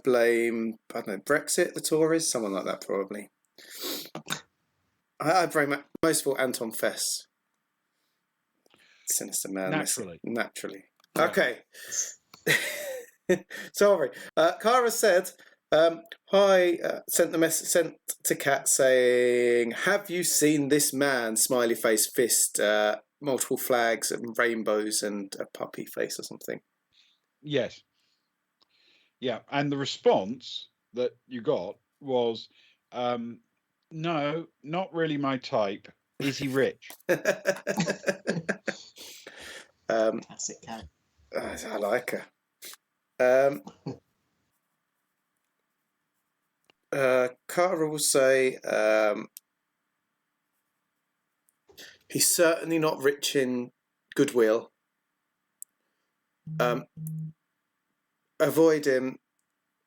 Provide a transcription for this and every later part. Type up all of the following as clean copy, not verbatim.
blame, I don't know, Brexit, the Tories, someone like that probably. I'd blame most of all Anton Fess. Sinister man. Naturally. Naturally. Yeah. Okay. Sorry. Kara said, hi, sent to Kat saying, have you seen this man? Smiley face, fist, multiple flags and rainbows and a puppy face or something. Yes. Yeah. And the response that you got was, no, not really my type. Is he rich? Classic Cat. I like her. Cara will say he's certainly not rich in goodwill. Avoid him.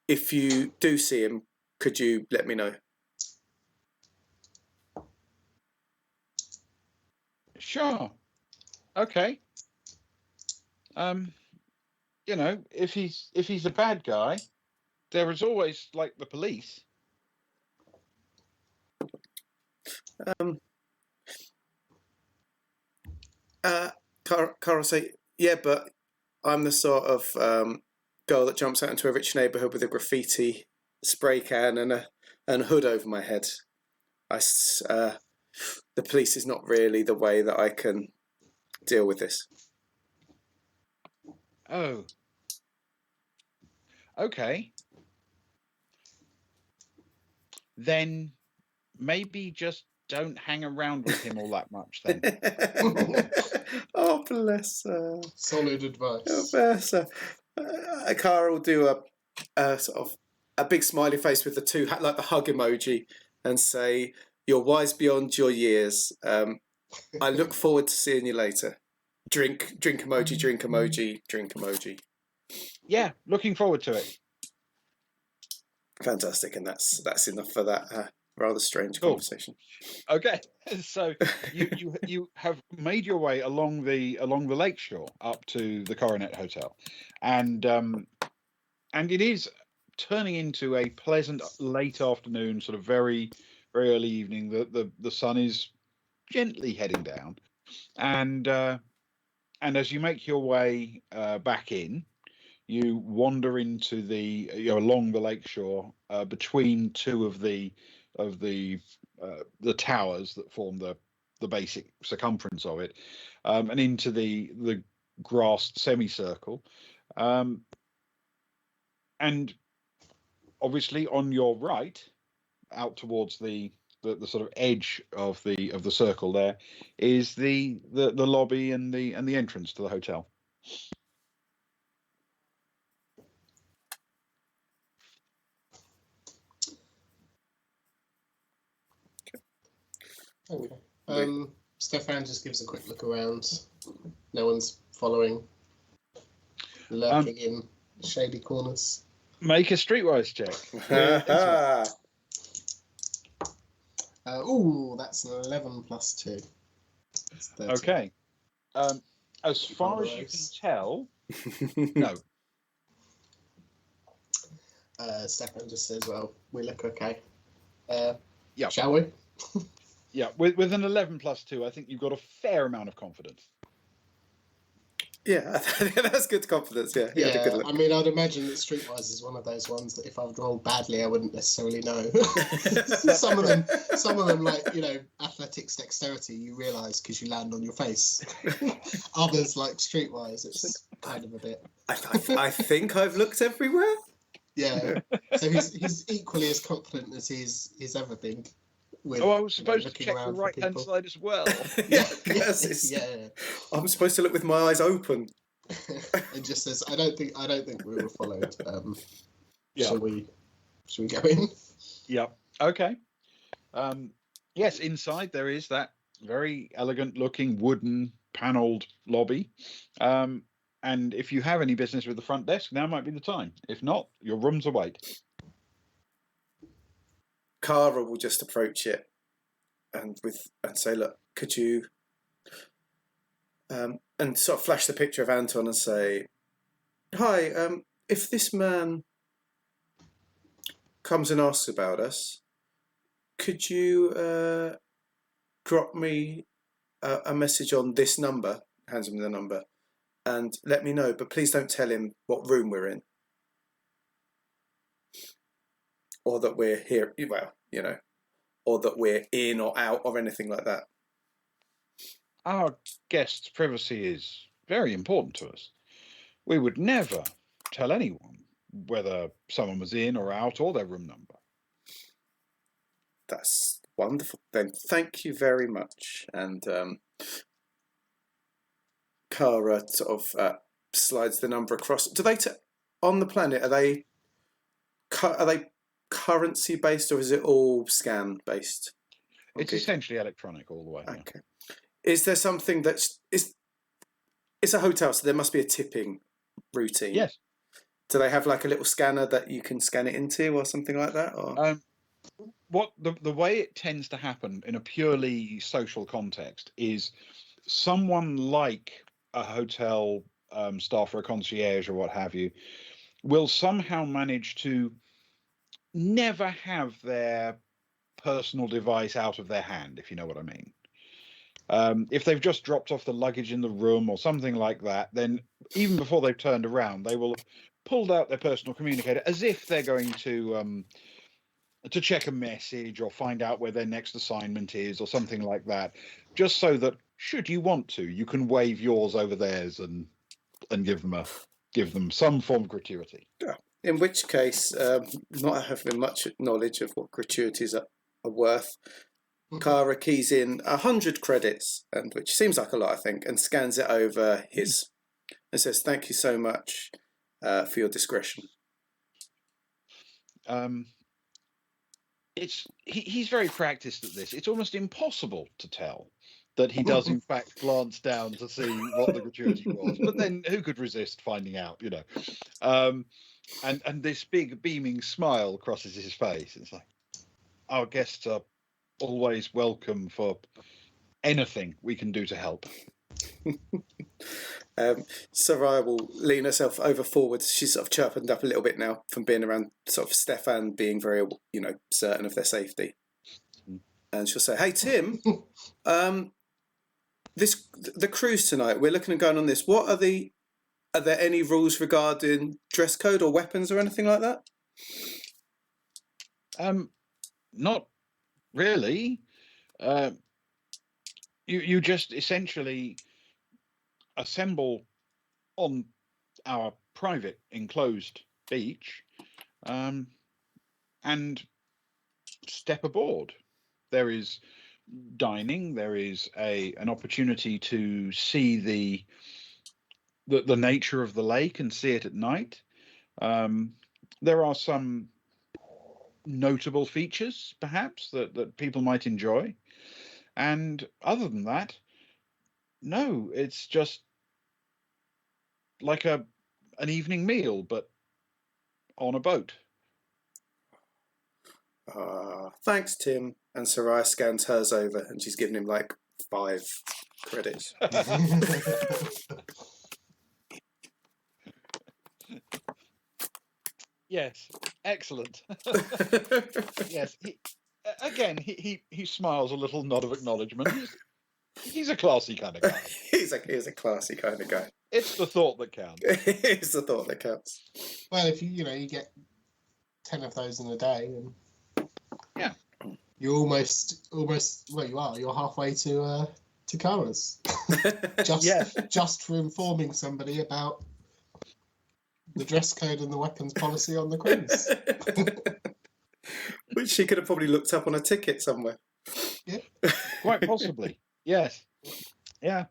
If you do see him, could you let me know? Sure. Okay. You know, if he's a bad guy, there is always like the police. Cara will say, yeah, but I'm the sort of girl that jumps out into a rich neighbourhood with a graffiti spray can and a hood over my head. The police is not really the way that I can deal with this. Oh. Okay. Then maybe just don't hang around with him all that much then. Oh, bless her. Solid advice. Oh, bless her. Cara will do a sort of a big smiley face with the two, like the hug emoji, and say, "You're wise beyond your years. I look forward to seeing you later." Drink emoji, drink emoji, drink emoji. Yeah, looking forward to it. Fantastic, and that's enough for that rather strange conversation. Okay, so you have made your way along the lakeshore up to the Coronet Hotel, and it is turning into a pleasant late afternoon, sort of very very early evening. The sun is gently heading down, and as you make your way back in, you wander into along the lakeshore between two of the towers that form the basic circumference of it, and into the grassed semicircle, and obviously on your right, out towards the sort of edge of the circle, there is the lobby and the entrance to the hotel. Okay. Stefan just gives a quick look around. No one's following. Lurking in shady corners. Make a streetwise check. That's an 11 plus 2. That's 13. Okay. As far as you can tell, no. Stefan just says, well, we look okay. Yeah. Shall we? Yeah, with an 11 plus 2, I think you've got a fair amount of confidence. Yeah, that's good confidence. Yeah, yeah. Good look. I mean, I'd imagine that Streetwise is one of those ones that if I'd rolled badly, I wouldn't necessarily know. some of them, like athletics, dexterity, you realise because you land on your face. Others, like Streetwise, it's kind of a bit. I think I've looked everywhere. Yeah, so he's equally as confident as he's ever been. With, I was supposed to check the right-hand side as well. Yes. I'm supposed to look with my eyes open. It just says, I don't think we were followed. Shall we go in? Yeah. Okay. Yes, inside there is that very elegant-looking wooden panelled lobby. And if you have any business with the front desk, now might be the time. If not, your rooms await. Cara will just approach it and say, "Look, could you?" And sort of flash the picture of Anton and say, "Hi, if this man comes and asks about us, could you drop me a message on this number? Hands him the number, and let me know. But please don't tell him what room we're in, or that we're here. Well, you know, or that we're in or out or anything like that. Our guest's privacy is very important to us. We would never tell anyone whether someone was in or out or their room number. That's wonderful. Then thank you very much. And Kara sort of slides the number across. Do they on the planet? Are they currency based, or is it all scan based? It's essentially electronic all the way. Okay. Yeah. Is there something that's it's a hotel, so there must be a tipping routine. Yes. Do they have like a little scanner that you can scan it into, or something like that? Or what the way it tends to happen in a purely social context is someone like a hotel staff or a concierge or what have you will somehow manage to never have their personal device out of their hand, if you know what I mean. If they've just dropped off the luggage in the room or something like that, then even before they've turned around, they will have pulled out their personal communicator as if they're going to check a message or find out where their next assignment is or something like that, just so that should you want to, you can wave yours over theirs and give them some form of gratuity. Yeah. In which case, not having much knowledge of what gratuities are worth, Kara keys in 100 credits, and which seems like a lot, I think, and scans it over his and says, "Thank you so much for your discretion." He's very practiced at this. It's almost impossible to tell that he does in fact glance down to see what the gratuity was. But then who could resist finding out, you know? And this big beaming smile crosses his face. It's like, our guests are always welcome for anything we can do to help. Sarai will lean herself over forwards. She's sort of chirpened up a little bit now from being around sort of Stefan being very, you know, certain of their safety. And she'll say, "Hey, Tim, the cruise tonight, we're looking at going on this. Are there any rules regarding dress code or weapons or anything like that?" Not really. You just essentially assemble on our private enclosed beach and step aboard. There is dining. There is an opportunity to see the nature of the lake and see it at night. There are some notable features, perhaps, that people might enjoy. And other than that, no, it's just like an evening meal, but on a boat. Thanks, Tim. And Sarai scans hers over, and she's given him like 5 credits. Yes, excellent. Yes, he smiles a little nod of acknowledgement. He's a classy kind of guy. He's a classy kind of guy. It's the thought that counts. It's the thought that counts. Well, if you get 10 of those in a day, and yeah, you're almost well, you are. You're halfway to Kara's. Just for informing somebody about the dress code and the weapons policy on the cruise. Which she could have probably looked up on a ticket somewhere. Yeah. Quite possibly. Yes. Yeah.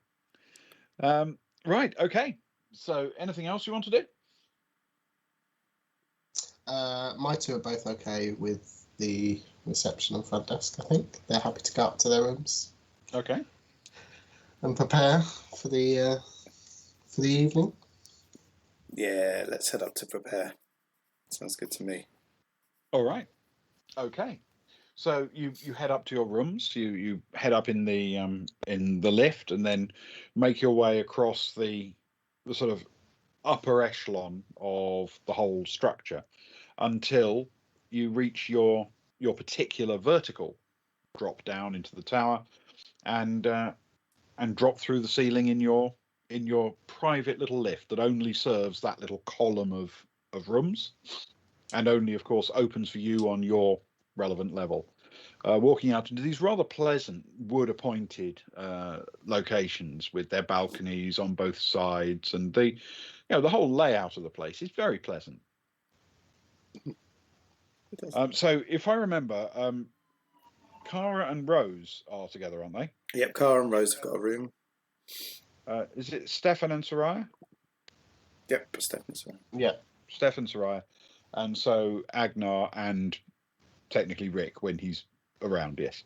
Right. Okay. So anything else you want to do? My two are both okay with the reception and front desk, I think. They're happy to go up to their rooms. Okay. And prepare for the evening. Yeah, let's head up to prepare. Sounds good to me. All right. Okay. So you head up to your rooms. You head up in the lift, and then make your way across the sort of upper echelon of the whole structure until you reach your particular vertical drop down into the tower, and drop through the ceiling in your private little lift that only serves that little column of rooms, and only, of course, opens for you on your relevant level. Walking out into these rather pleasant wood-appointed locations with their balconies on both sides, and the whole layout of the place is very pleasant. So, if I remember, Cara and Rose are together, aren't they? Yep, Cara and Rose have got a room. Is it Stefan and Soraya? Yep, Stefan's right. Yeah. Stefan, Soraya, and so Agnar and technically Rick when he's around. Yes.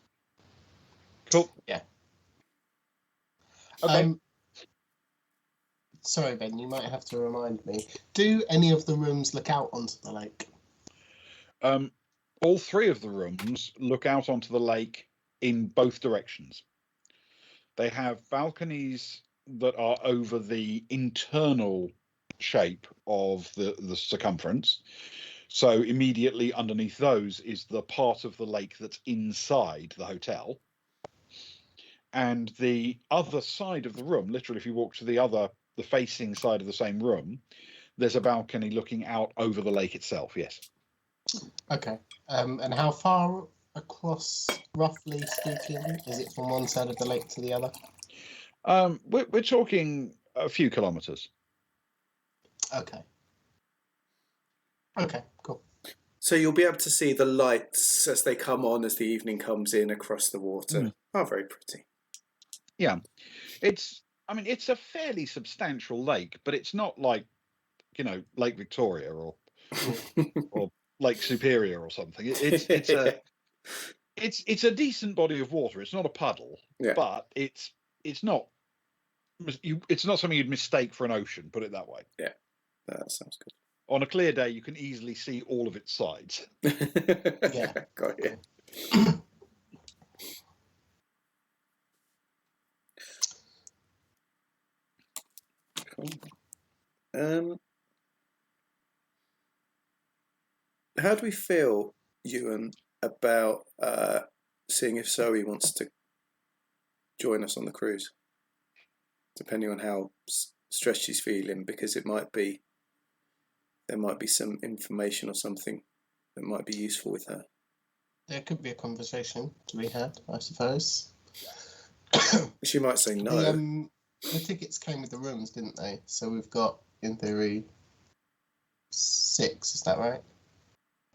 Cool. Yeah. Okay. Sorry, Ben, you might have to remind me. Do any of the rooms look out onto the lake? All three of the rooms look out onto the lake in both directions. They have balconies that are over the internal shape of the circumference. So immediately underneath those is the part of the lake that's inside the hotel. And the other side of the room, literally, if you walk to the facing side of the same room, there's a balcony looking out over the lake itself. Yes. Okay. And how far across, roughly speaking, is it from one side of the lake to the other? We're talking a few kilometers. Okay. Okay, cool. So you'll be able to see the lights as they come on as the evening comes in across the water. Oh, very pretty. Yeah. It's a fairly substantial lake, but it's not like, Lake Victoria or Lake Superior or something. It's a decent body of water. It's not a puddle, but it's not something you'd mistake for an ocean. Put it that way. Yeah, that sounds good. On a clear day, you can easily see all of its sides. Yeah, got it. Cool. How do we feel, Ewan, about seeing if Zoe wants to join us on the cruise? Depending on how stressed she's feeling, because there might be some information or something that might be useful with her. There could be a conversation to be had, I suppose. She might say no. The tickets came with the rooms, didn't they? So we've got, in theory, 6. Is that right?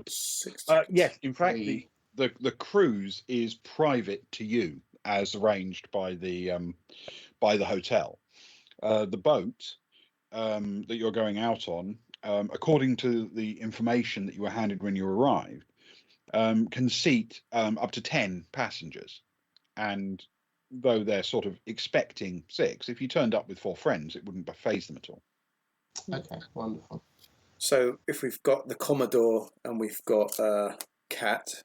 6. Yes, in fact, the cruise is private to you, as arranged by the hotel. The boat that you're going out on, according to the information that you were handed when you arrived, can seat up to 10 passengers. And though they're sort of expecting 6, if you turned up with 4 friends, it wouldn't faze them at all. Okay, wonderful. So if we've got the Commodore and we've got Cat,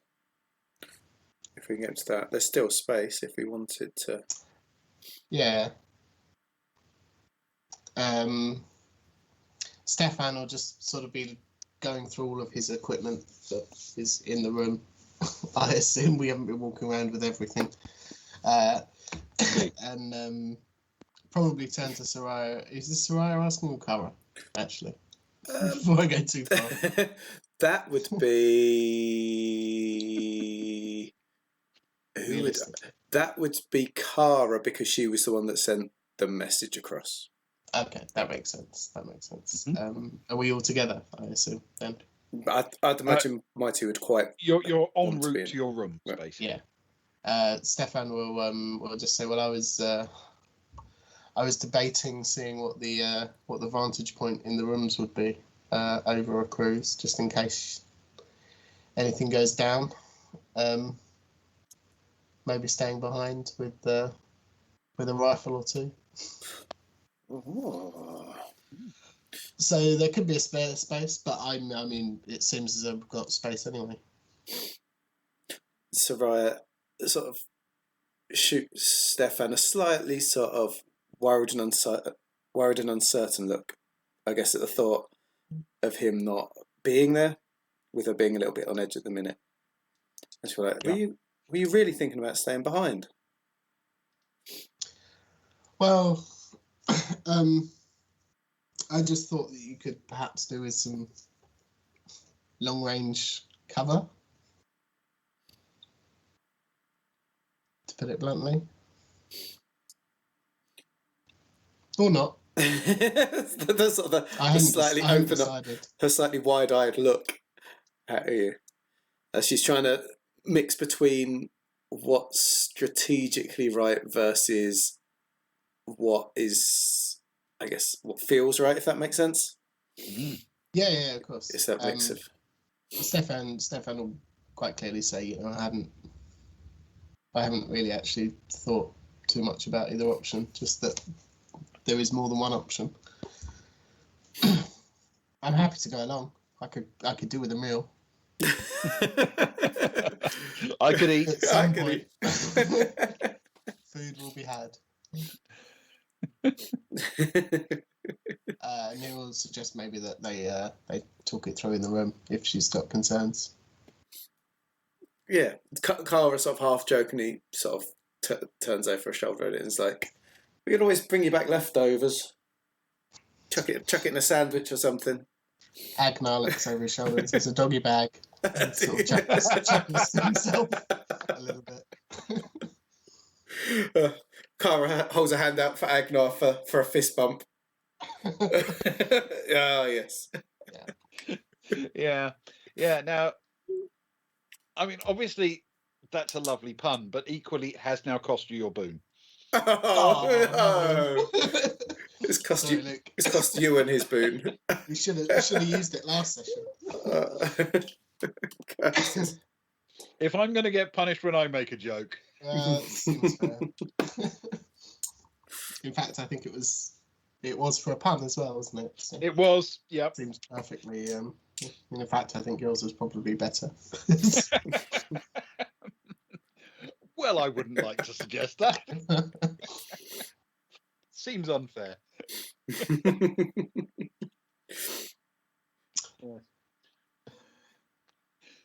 if we can get to that, there's still space if we wanted to. Yeah. Stefan will just sort of be going through all of his equipment that is in the room. I assume we haven't been walking around with everything. And probably turn to Soraya. Is this Soraya asking or Cara, actually? Before I go too far. That would be... That would be Cara, because she was the one that sent the message across. Okay, that makes sense. Mm-hmm. Are we all together, I assume, then? I'd imagine Mighty would quite... You're en route to your room, basically. Yeah. Stefan will just say, well, I was debating seeing what the vantage point in the rooms would be over a cruise, just in case anything goes down. Maybe staying behind with a rifle or 2. Oh. So there could be a spare space, but I mean, it seems as though we've got space anyway. Soraya sort of shoots Stefan a slightly sort of worried and uncertain look, I guess, at the thought of him not being there. with her being a little bit on edge at the minute. And she's like, Yeah. were you really thinking about staying behind? Well, I just thought that you could perhaps do with some long-range cover, to put it bluntly. Or not. the sort of the slightly open up, her slightly wide-eyed look at you as she's trying to mix between what's strategically right versus what is, I guess, what feels right, if that makes sense. Yeah, of course. It's that mix of... Stefan will quite clearly say, you know, I haven't really actually thought too much about either option, just that there is more than one option. I'm happy to go along. I could do with a meal. I could eat. At some point, food will be had. Neil suggests maybe that they talk it through in the room if she's got concerns. Yeah, Cara sort of half jokingly sort of turns over her shoulder at it and is like, "We could always bring you back leftovers. Chuck it in a sandwich or something." Agnar looks over his shoulder and says, "A doggy bag." And sort of chuckles to himself a little bit. Cara holds a hand out for Agnar for a fist bump. Ah, yes. Yeah. Now, I mean, obviously, that's a lovely pun, but equally, it has now cost you your boon. Oh. It's cost you and his boon. You should have used it last session. If I'm going to get punished when I make a joke, seems fair. In fact, I think it was for a pun as well, wasn't it? So it was. Yep. Seems perfectly. In fact, I think yours was probably better. Well, I wouldn't like to suggest that. Seems unfair.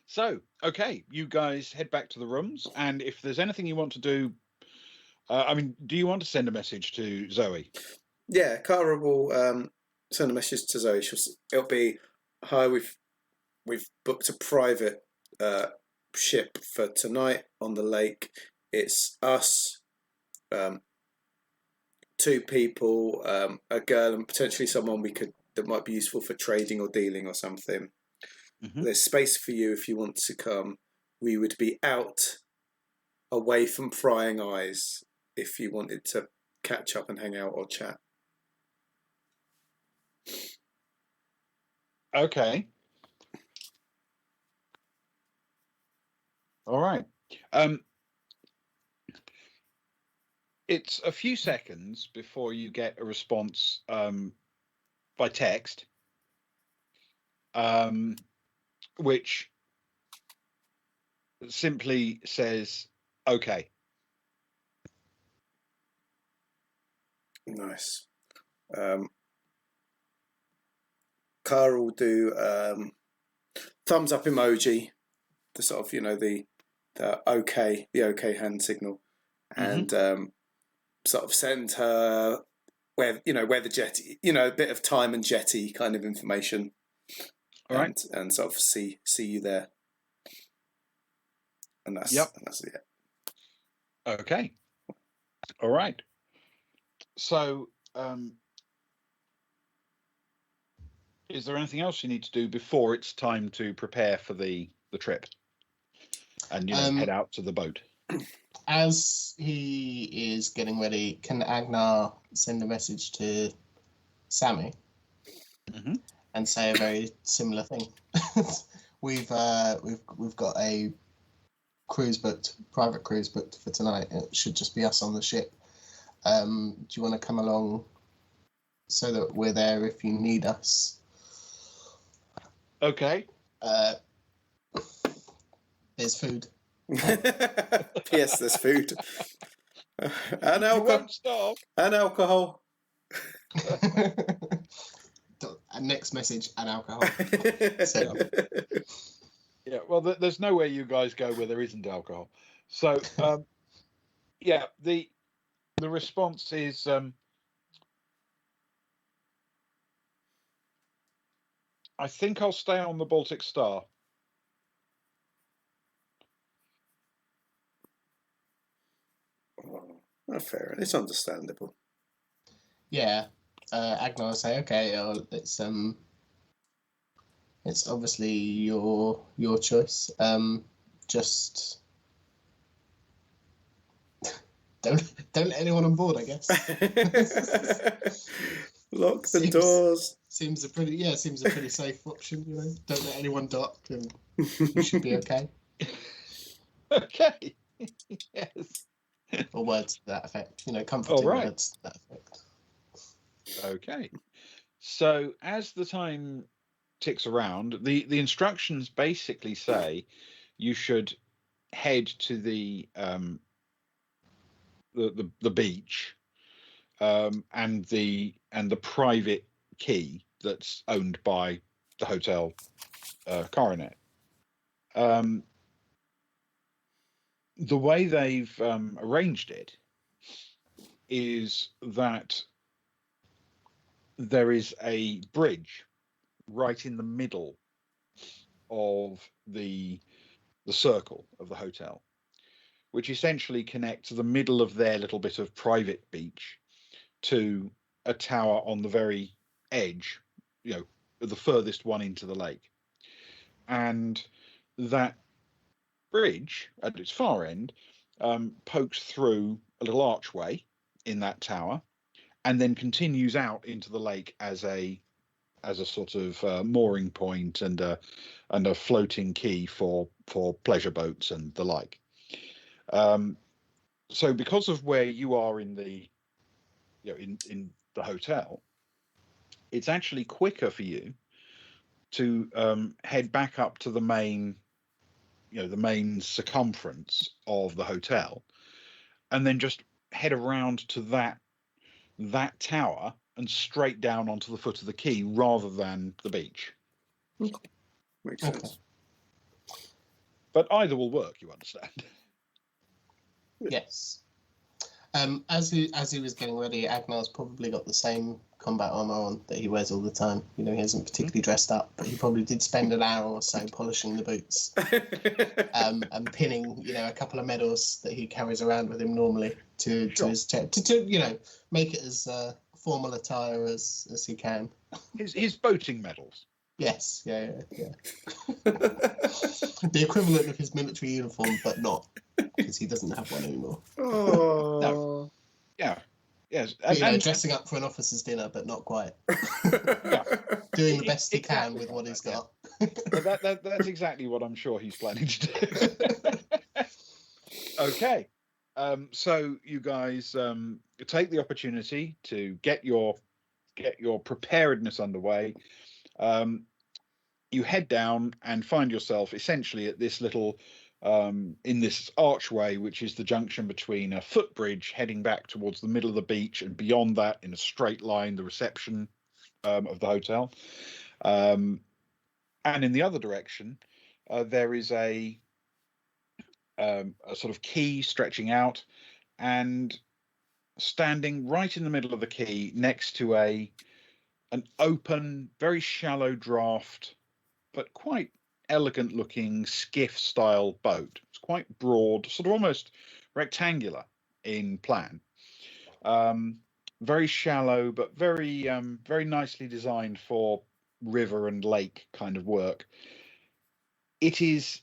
So, okay, you guys head back to the rooms, and if there's anything you want to do, I mean, do you want to send a message to Zoe? Yeah, Cara will send a message to Zoe. It'll be, "Hi, we've booked a private ship for tonight on the lake. It's us, 2 people, a girl, and potentially someone that might be useful for trading or dealing or something. Mm-hmm. There's space for you if you want to come. We would be out, away from prying eyes, if you wanted to catch up and hang out or chat." Okay. All right. It's a few seconds before you get a response by text, which simply says, "Okay." Nice. Cara will do thumbs up emoji, the sort of, the okay hand signal, and sort of send her where the jetty, a bit of time and jetty kind of information. All right. And sort of see you there. And that's it. Okay. All right. So, is there anything else you need to do before it's time to prepare for the trip and head out to the boat? As he is getting ready, can Agnar send a message to Sammy and say a very similar thing? We've got a private cruise booked for tonight. It should just be us on the ship. Do you want to come along so that we're there if you need us? Okay. There's food. Yes, there's food. And alcohol. You won't stop. And alcohol. And next message, and alcohol. So, Yeah, well, there's nowhere you guys go where there isn't alcohol. So, yeah, the response is I think I'll stay on the Baltic Star. Oh, fair. It's understandable. yeah, Agnar will say, okay, it's obviously your choice. Just don't let anyone on board, I guess. Lock the doors. Seems a pretty safe option, you know. Don't let anyone dock, and you should be okay. Okay. Yes. Or words to that effect, you know, comforting right. words to that effect. Okay. So as the time ticks around, the instructions basically say you should head to the beach and the private key that's owned by the hotel coronet. The way they've arranged it is that there is a bridge right in the middle of the circle of the hotel, which essentially connects the middle of their little bit of private beach to a tower on the very edge, you know, the furthest one into the lake. And that bridge at its far end pokes through a little archway in that tower and then continues out into the lake as a sort of mooring point and a floating quay for pleasure boats and the like. So because of where you are in the in the hotel, it's actually quicker for you to head back up to the main circumference of the hotel and then just head around to that tower and straight down onto the foot of the quay rather than the beach. Makes sense. But either will work, you understand. Yes. As he was getting ready, Agnar's probably got the same combat armor on that he wears all the time. You know, he hasn't particularly dressed up, but he probably did spend an hour or so polishing the boots, and pinning, you know, a couple of medals that he carries around with him normally to his chest to you know, make it as formal attire as he can. His boating medals. Yes, yeah. The equivalent of his military uniform, but not, because he doesn't have one anymore. Oh. No. Yeah. Yes. But, you know, dressing up for an officer's dinner, but not quite. Yeah. Doing the best he can Exactly with what he's got. But that's exactly what I'm sure he's planning to do. Okay. So you guys take the opportunity to get your preparedness underway. You head down and find yourself essentially at this little in this archway, which is the junction between a footbridge heading back towards the middle of the beach, and beyond that, in a straight line, the reception of the hotel. And in the other direction, there is a sort of quay stretching out, and standing right in the middle of the quay next to an open, very shallow draft, but quite elegant looking skiff style boat. It's quite broad, sort of almost rectangular in plan. Very shallow, but very nicely designed for river and lake kind of work. It is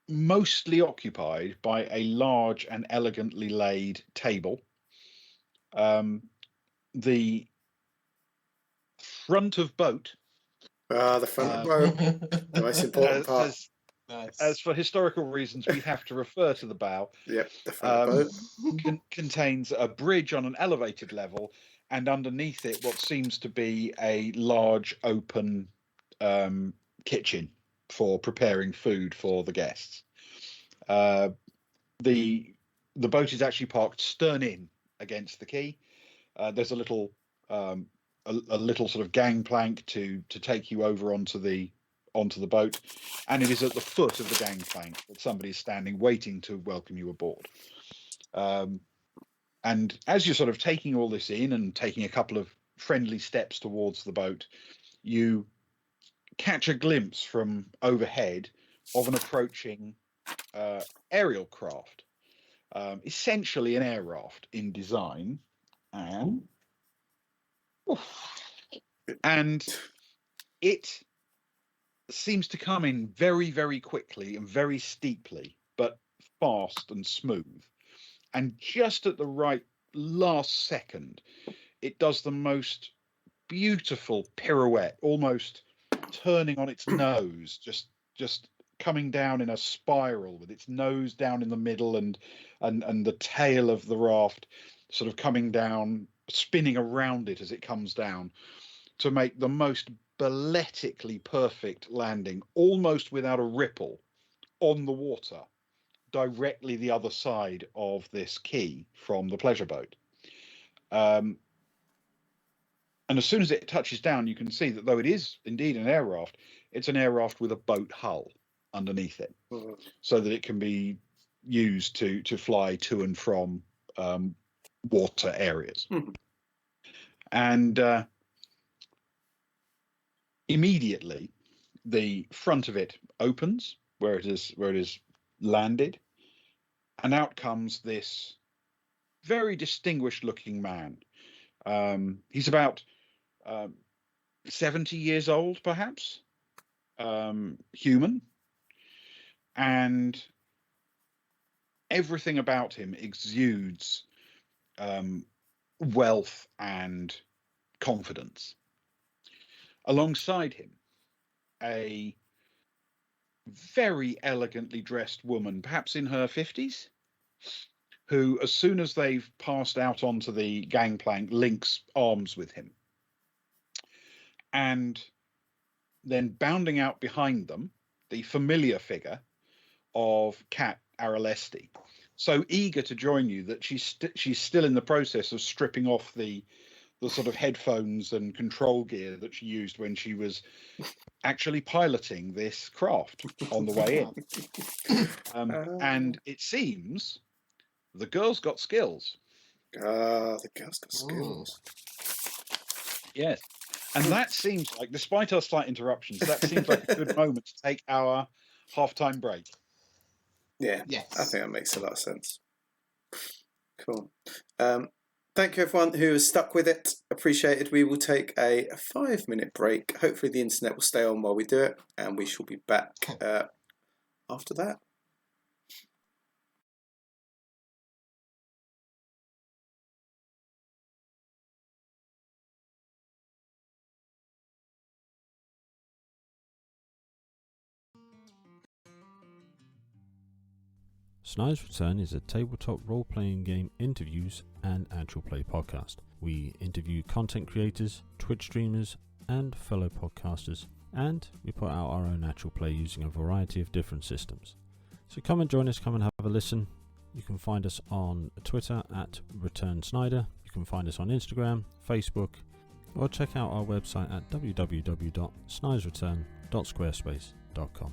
mostly occupied by a large and elegantly laid table. The front of boat. The front of boat. Nice important part. As for historical reasons, we have to refer to the bow. Yep, the front of boat. Contains a bridge on an elevated level, and underneath it, what seems to be a large open kitchen for preparing food for the guests. The boat is actually parked stern in against the quay. There's a little a little sort of gangplank to take you over onto the boat, and it is at the foot of the gangplank that somebody is standing waiting to welcome you aboard. And as you're sort of taking all this in and taking a couple of friendly steps towards the boat, you catch a glimpse from overhead of an approaching aerial craft, essentially an air raft in design, and it seems to come in very, very quickly and very steeply, but fast and smooth. And just at the right last second, it does the most beautiful pirouette, almost turning on its nose, just coming down in a spiral with its nose down in the middle, and the tail of the raft sort of coming down, spinning around it as it comes down, to make the most balletically perfect landing, almost without a ripple, on the water, directly the other side of this quay from the pleasure boat. And as soon as it touches down, you can see that though it is indeed an air raft, it's an air raft with a boat hull underneath it, so that it can be used to fly to and from water areas. And immediately, the front of it opens where it is landed, and out comes this very distinguished looking man. He's about 70 years old, perhaps, human, and everything about him exudes wealth and confidence. Alongside him, a very elegantly dressed woman, perhaps in her 50s, who, as soon as they've passed out onto the gangplank, links arms with him. And then bounding out behind them, the familiar figure of Kat Aralesti, so eager to join you that she's still in the process of stripping off the sort of headphones and control gear that she used when she was actually piloting this craft on the way in. And it seems the girl's got skills. The girl's got skills. Yes. And that seems like, despite our slight interruptions, that seems like a good moment to take our halftime break. Yeah, Yes. I think that makes a lot of sense. Cool. Thank you, everyone who has stuck with it. Appreciated. We will take a 5-minute break. Hopefully the internet will stay on while we do it, and we shall be back after that. Snide's Return is a tabletop role-playing game interviews and actual play podcast. We interview content creators, Twitch streamers, and fellow podcasters, and we put out our own actual play using a variety of different systems. So come and join us, come and have a listen. You can find us on Twitter at Return Snyder. You can find us on Instagram, Facebook, or check out our website at www.snidesreturn.squarespace.com.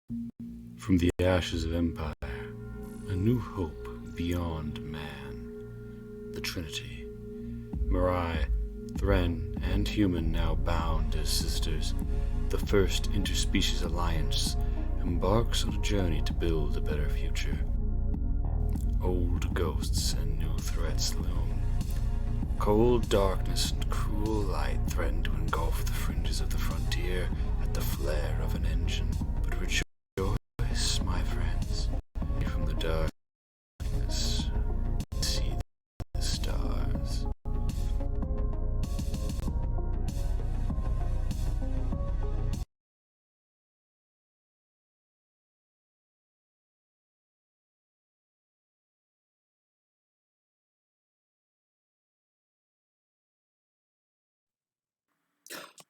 From the ashes of empire, a new hope beyond man. The Trinity. Mirai, Thren, and human now bound as sisters. The first interspecies alliance embarks on a journey to build a better future. Old ghosts and new threats loom. Cold darkness and cruel light threaten to engulf the fringes of the frontier at the flare of an engine. But rejoice, my friends. From the darkness, see the stars.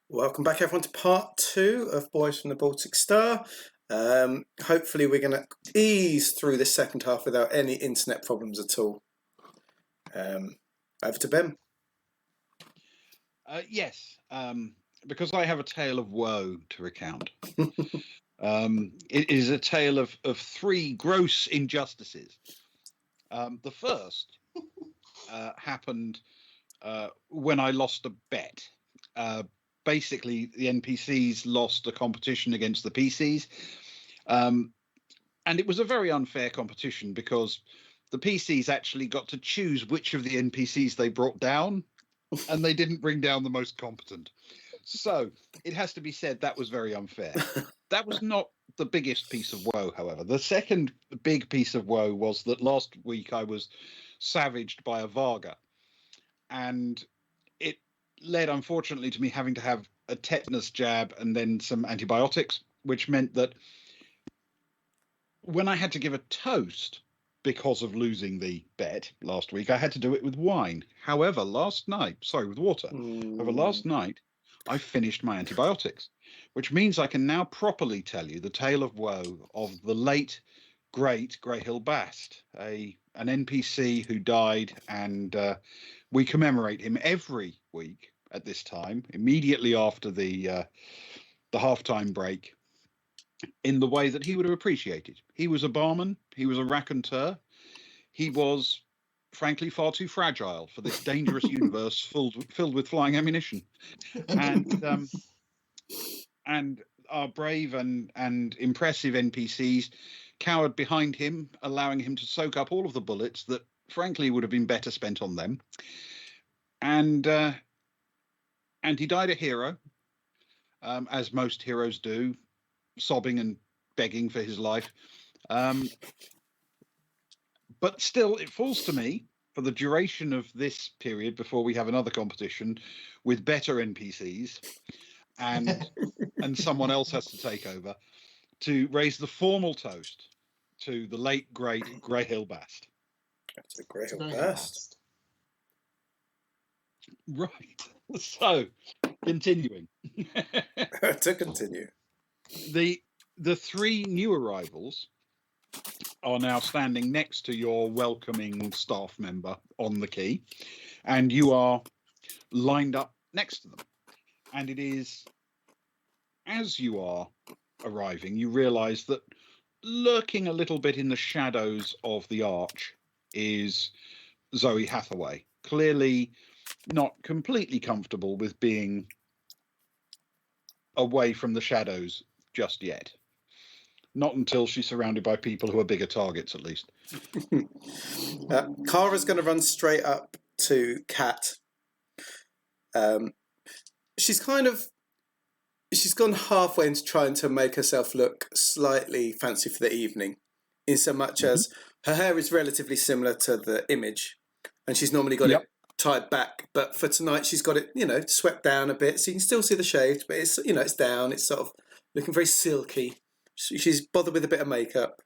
Welcome back, everyone, to part 2 of Boys from the Baltic Star. Hopefully we're going to ease through this second half without any internet problems at all. Over to Ben. Yes, because I have a tale of woe to recount. It is a tale of 3 gross injustices. The first happened when I lost a bet. Basically, the NPCs lost a competition against the PCs. And it was a very unfair competition because the PCs actually got to choose which of the NPCs they brought down, and they didn't bring down the most competent. So it has to be said that was very unfair. That was not the biggest piece of woe, however. The second big piece of woe was that last week I was savaged by a Varga, and it led, unfortunately, to me having to have a tetanus jab and then some antibiotics, which meant that when I had to give a toast because of losing the bet last week, I had to do it with wine. However, with water. However, last night, I finished my antibiotics, which means I can now properly tell you the tale of woe of the late, great Greyhill Bast, an NPC who died, and we commemorate him every week at this time, immediately after the halftime break, in the way that he would have appreciated. He was a barman. He was a raconteur. He was, frankly, far too fragile for this dangerous universe filled with flying ammunition. And our brave and impressive NPCs cowered behind him, allowing him to soak up all of the bullets that, frankly, would have been better spent on them. And he died a hero, as most heroes do, sobbing and begging for his life. But still, it falls to me, for the duration of this period before we have another competition with better NPCs, and someone else has to take over, to raise the formal toast to the late, great Greyhill Bast. That's a Greyhill Bast. Right. So, continuing. To continue. The 3 new arrivals are now standing next to your welcoming staff member on the quay, and you are lined up next to them. And it is, as you are arriving, you realise that lurking a little bit in the shadows of the arch is Zoe Hathaway, clearly not completely comfortable with being away from the shadows just yet. Not until she's surrounded by people who are bigger targets, at least. Kara's going to run straight up to Kat. She's gone halfway into trying to make herself look slightly fancy for the evening, in so much as her hair is relatively similar to the image, and she's normally got it tied back, but for tonight she's got it, swept down a bit, so you can still see the shaved, but it's, it's down. It's sort of looking very silky. She's bothered with a bit of makeup.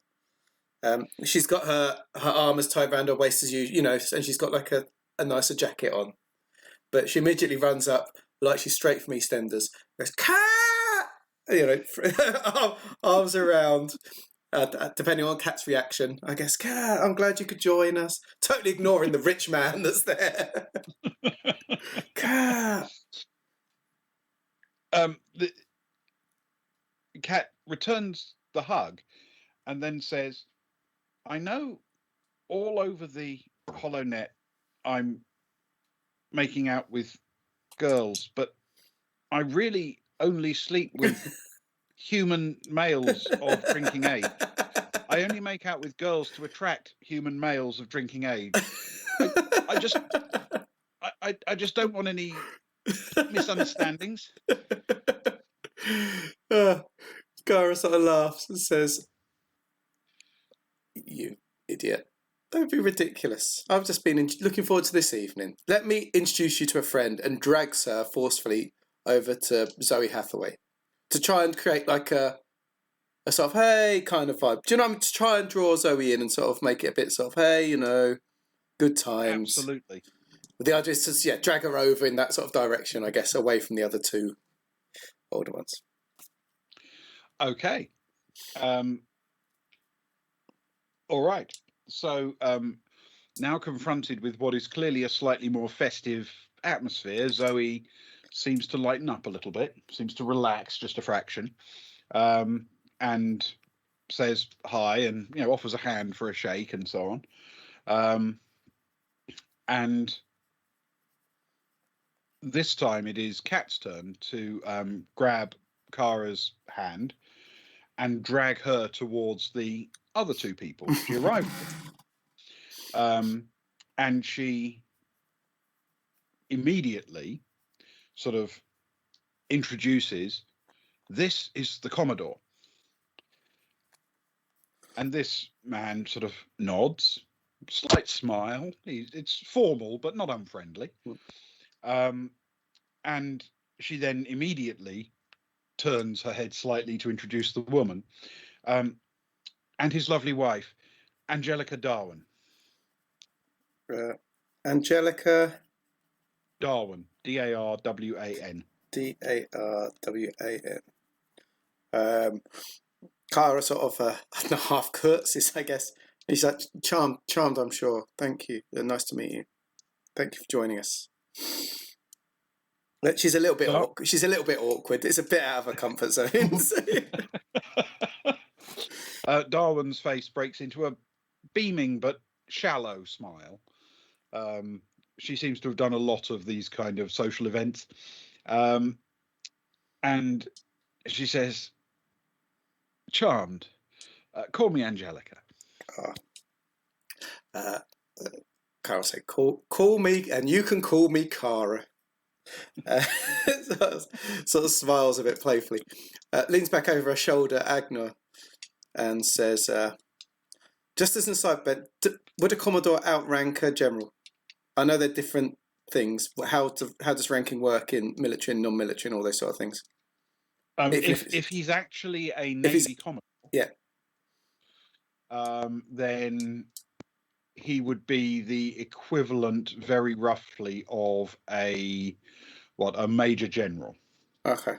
She's got her arm as tied around her waist as and she's got like a nicer jacket on. But she immediately runs up like she's straight from EastEnders. Goes, Cat! Arms around. Depending on Kat's reaction, I guess, Kat, I'm glad you could join us. Totally ignoring the rich man that's there. Kat! Kat returns the hug, and then says, "I know all over the HoloNet I'm making out with girls, but I really only sleep with human males of drinking age. I only make out with girls to attract human males of drinking age. I just don't want any misunderstandings." Gara sort of laughs and says, "You idiot. Don't be ridiculous. I've just been looking forward to this evening. Let me introduce you to a friend," and drags her forcefully over to Zoe Hathaway to try and create like a sort of hey kind of vibe. Do you know what I mean? To try and draw Zoe in and sort of make it a bit sort of hey, good times. Absolutely. But the idea is to drag her over in that sort of direction, I guess, away from the other two older ones. Okay. All right. So now confronted with what is clearly a slightly more festive atmosphere, Zoe seems to lighten up a little bit, seems to relax just a fraction, and says hi and offers a hand for a shake and so on. And this time it is Kat's turn to grab Kara's hand and drag her towards the other two people she arrived with. And she immediately sort of introduces, "This is the Commodore." And this man sort of nods, slight smile. It's formal, but not unfriendly. And she then immediately turns her head slightly to introduce the woman, and his lovely wife, Angelica Darwin. Angelica Darwin, Darwan. Darwan. Kara sort of half curtsies, I guess. He's like, charmed, I'm sure. Thank you. Nice to meet you. Thank you for joining us. She's a little bit awkward. She's a little bit awkward. It's a bit out of her comfort zone. Darwin's face breaks into a beaming but shallow smile. She seems to have done a lot of these kind of social events. And she says, "Charmed. Call me Angelica." Kara said, call me, and you can call me Kara. Sort of smiles a bit playfully. Leans back over her shoulder, Agnar, and says, "Just as an aside, Ben, would a Commodore outrank a general? I know they're different things. How does ranking work in military and non-military and all those sort of things?" If he's actually a Navy Commodore, then he would be the equivalent, very roughly, of a major general. Okay.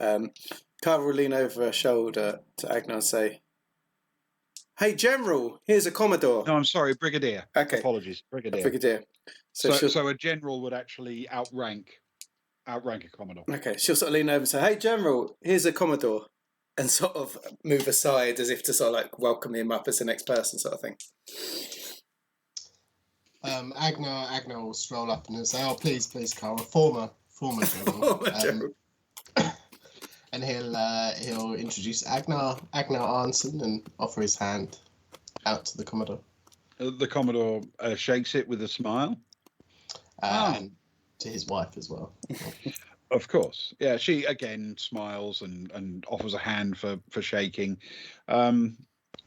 Kara will lean over her shoulder to Agnar and say, "Hey, General, here's a Commodore." No, I'm sorry, Brigadier. Okay. Apologies, Brigadier. Brigadier. So a general would actually outrank a Commodore. Okay, she'll sort of lean over and say, "Hey, General, here's a Commodore," and sort of move aside as if to sort of like welcome him up as the next person, sort of thing. Agnar will stroll up and say, "Oh, please, Kara, former general." And he'll introduce Agnar Arnson and offer his hand out to the Commodore. The Commodore shakes it with a smile. And to his wife as well. Of course. Yeah, she again smiles and offers a hand for shaking.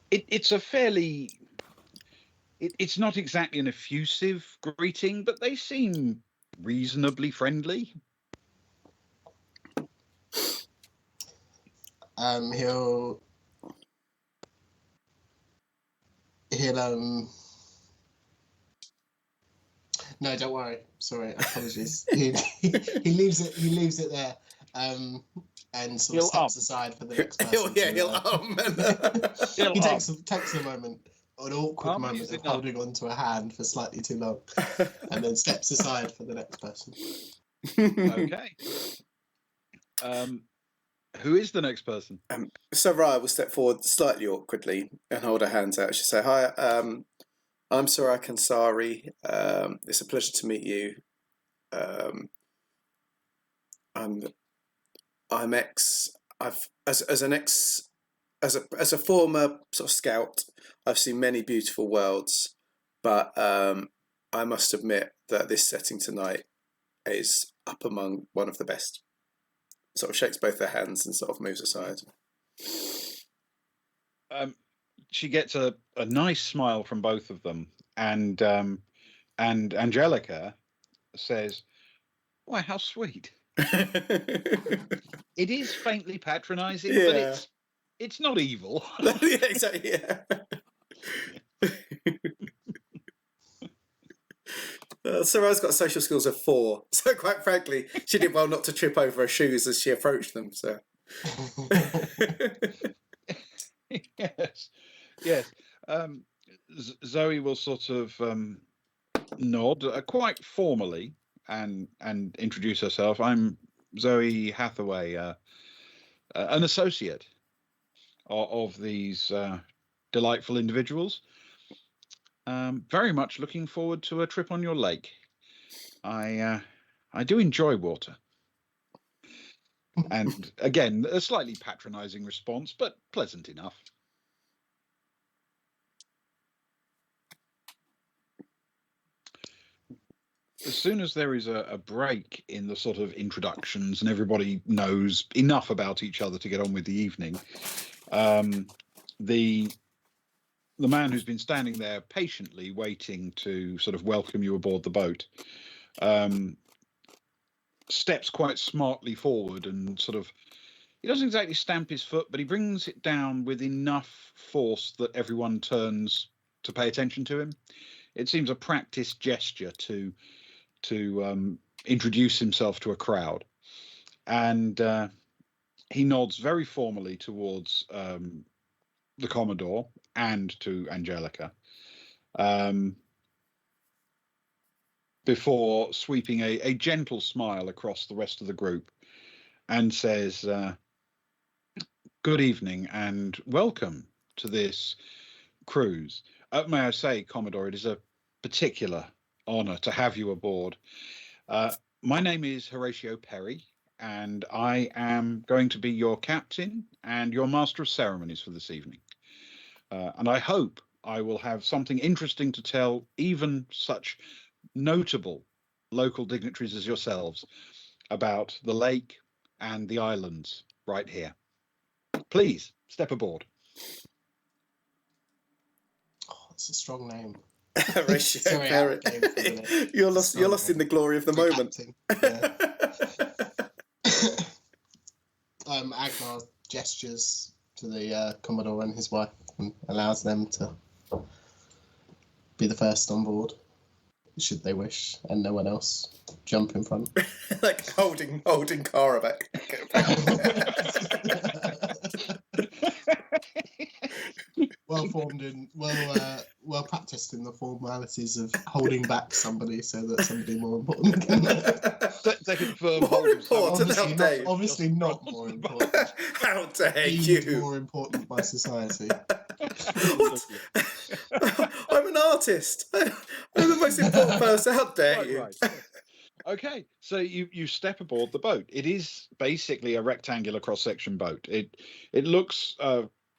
It's a fairly... It's not exactly an effusive greeting, but they seem reasonably friendly. He'll no, don't worry. Sorry, apologies. he leaves it there, and sort of steps aside for the next person. He takes a moment, an awkward moment of holding on to a hand for slightly too long, and then steps aside for the next person. Okay. Who is the next person? So Raya will step forward slightly awkwardly and hold her hands out. She'll say, "Hi, I'm Sarai Kansari. It's a pleasure to meet you. Um, I'm ex. I've as an ex as a former sort of scout. I've seen many beautiful worlds, but I must admit that this setting tonight is up among one of the best." Sort of shakes both their hands and sort of moves aside. She gets a nice smile from both of them, and Angelica says, "Why, how sweet!" It is faintly patronising, but it's not evil. Yeah, exactly. Yeah. Sarah's got social skills of 4, so quite frankly, she did well not to trip over her shoes as she approached them. So, yes. Zoe will sort of nod quite formally and introduce herself. I'm Zoe Hathaway, an associate of these delightful individuals. Very much looking forward to a trip on your lake. I do enjoy water. And again, a slightly patronising response, but pleasant enough. As soon as there is a break in the sort of introductions and everybody knows enough about each other to get on with the evening, the man who's been standing there patiently waiting to sort of welcome you aboard the boat steps quite smartly forward and sort of, he doesn't exactly stamp his foot, but he brings it down with enough force that everyone turns to pay attention to him. It seems a practiced gesture to introduce himself to a crowd, and he nods very formally towards the Commodore and to Angelica, before sweeping a gentle smile across the rest of the group and says, "Good evening and welcome to this cruise. May I say, Commodore, it is a particular honour to have you aboard. My name is Horatio Perry, and I am going to be your captain and your master of ceremonies for this evening. And I hope I will have something interesting to tell even such notable local dignitaries as yourselves about the lake and the islands right here. Please step aboard." Oh, it's a strong name. Horatio Sorry, Perry. out of game for a minute. You're lost in the glory of the moment. Agnar gestures to the Commodore and his wife and allows them to be the first on board, should they wish, and no one else jump in front. Like holding Cara back. Well formed and well practiced in the formalities of holding back somebody so that somebody more important can. Second firm. More important? How dare you? Obviously not more important. How dare Deemed you? more important by society. What? I'm an artist. I'm the most important person. How dare you? Right. Okay, so you step aboard the boat. It is basically a rectangular cross-section boat. It looks,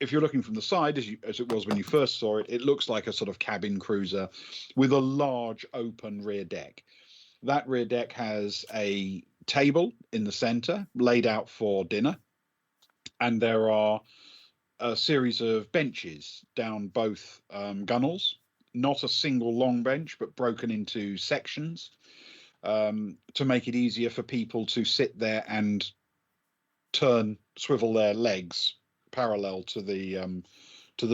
if you're looking from the side, as it was when you first saw it, it looks like a sort of cabin cruiser with a large open rear deck. That rear deck has a table in the center laid out for dinner, and there are a series of benches down both gunnels. Not a single long bench, but broken into sections, to make it easier for people to sit there and swivel their legs parallel to the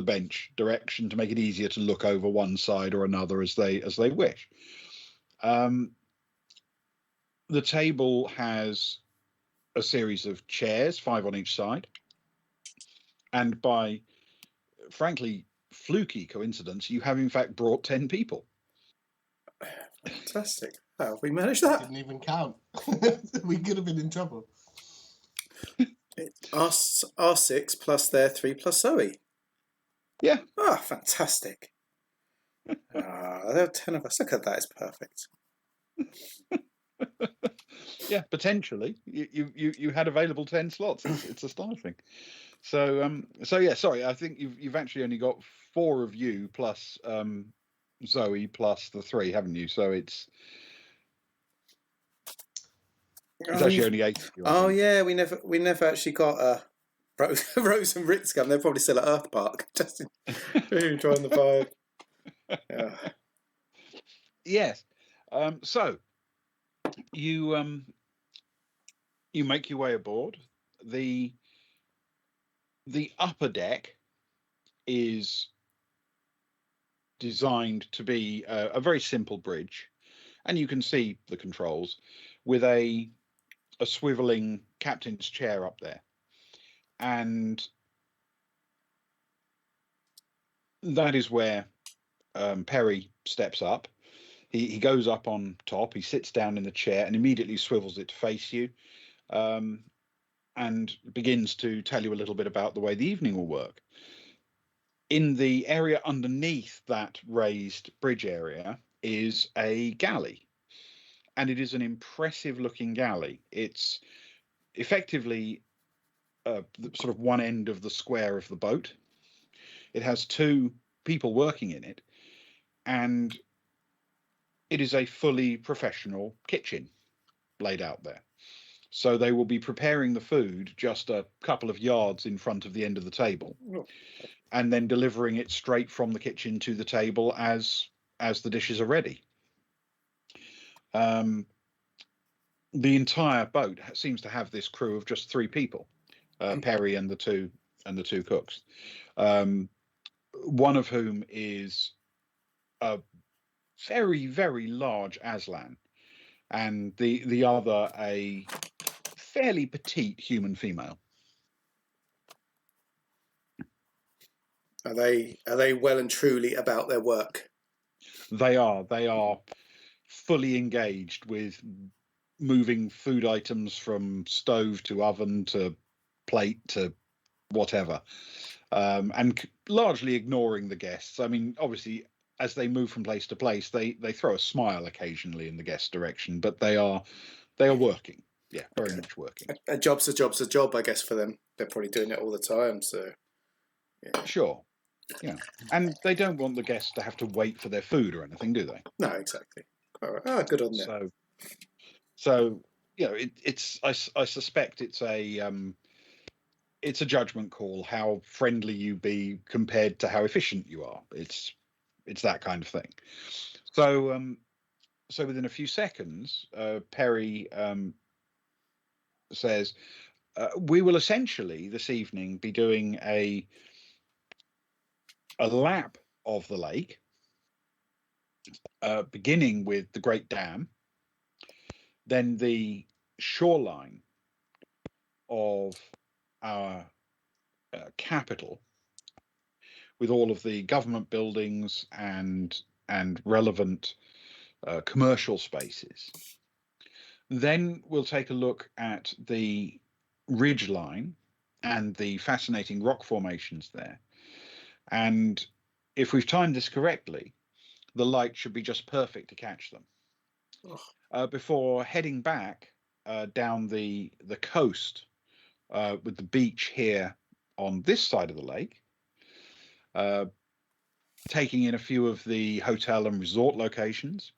bench direction, to make it easier to look over one side or another as they wish. The table has a series of chairs, 5 on each side, and by frankly fluky coincidence, you have in fact brought 10 people. Fantastic. How have we managed that? Didn't even count. We could have been in trouble. R6 plus their 3 plus Zoe. Yeah. Ah, fantastic. There are 10 of us. Look at that. It's perfect. Yeah, potentially. You had available 10 slots. It's astonishing. So yeah, sorry, I think you've actually only got 4 of you plus Zoe plus the 3, haven't you? So it's actually only 8 of you, I think. Yeah, we never actually got Rose and Ritzgum. They're probably still at Earth Park, just enjoying the vibe. Yeah. Yes. So you make your way aboard. The upper deck is designed to be a very simple bridge, and you can see the controls with a swiveling captain's chair up there, and that is where Perry steps up. He goes up on top, he sits down in the chair and immediately swivels it to face you, and begins to tell you a little bit about the way the evening will work. In the area underneath that raised bridge area is a galley, and it is an impressive looking galley. It's effectively sort of one end of the square of the boat. It has 2 people working in it, and it is a fully professional kitchen laid out there. So they will be preparing the food just a couple of yards in front of the end of the table, and then delivering it straight from the kitchen to the table as the dishes are ready. The entire boat seems to have this crew of just 3 people, Perry and the two cooks. One of whom is a very, very large Aslan, and the other a fairly petite human female. Are they well and truly about their work? They are fully engaged with moving food items from stove to oven to plate to whatever, and largely ignoring the guests. I mean, obviously, as they move from place to place, they throw a smile occasionally in the guest's direction, but they are working. Yeah, very much working. A job's a job, I guess, for them. They're probably doing it all the time, so yeah. Sure. Yeah, and they don't want the guests to have to wait for their food or anything, do they? No, exactly. All right. Good on them. So you know, I suspect it's a judgment call how friendly you be compared to how efficient you are. It's that kind of thing. So within a few seconds, Perry says, we will essentially this evening be doing a lap of the lake, beginning with the Great Dam, then the shoreline of our capital, with all of the government buildings and relevant commercial spaces. Then we'll take a look at the ridge line and the fascinating rock formations there. And if we've timed this correctly, the light should be just perfect to catch them. Before heading back down the coast, with the beach here on this side of the lake, taking in a few of the hotel and resort locations.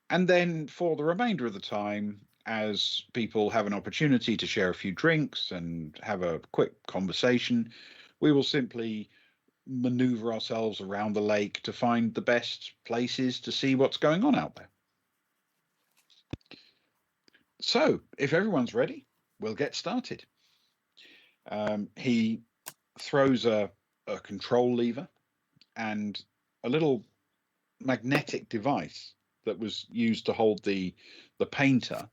And then for the remainder of the time, as people have an opportunity to share a few drinks and have a quick conversation, we will simply maneuver ourselves around the lake to find the best places to see what's going on out there. So if everyone's ready, we'll get started. He throws a control lever, and a little magnetic device that was used to hold the painter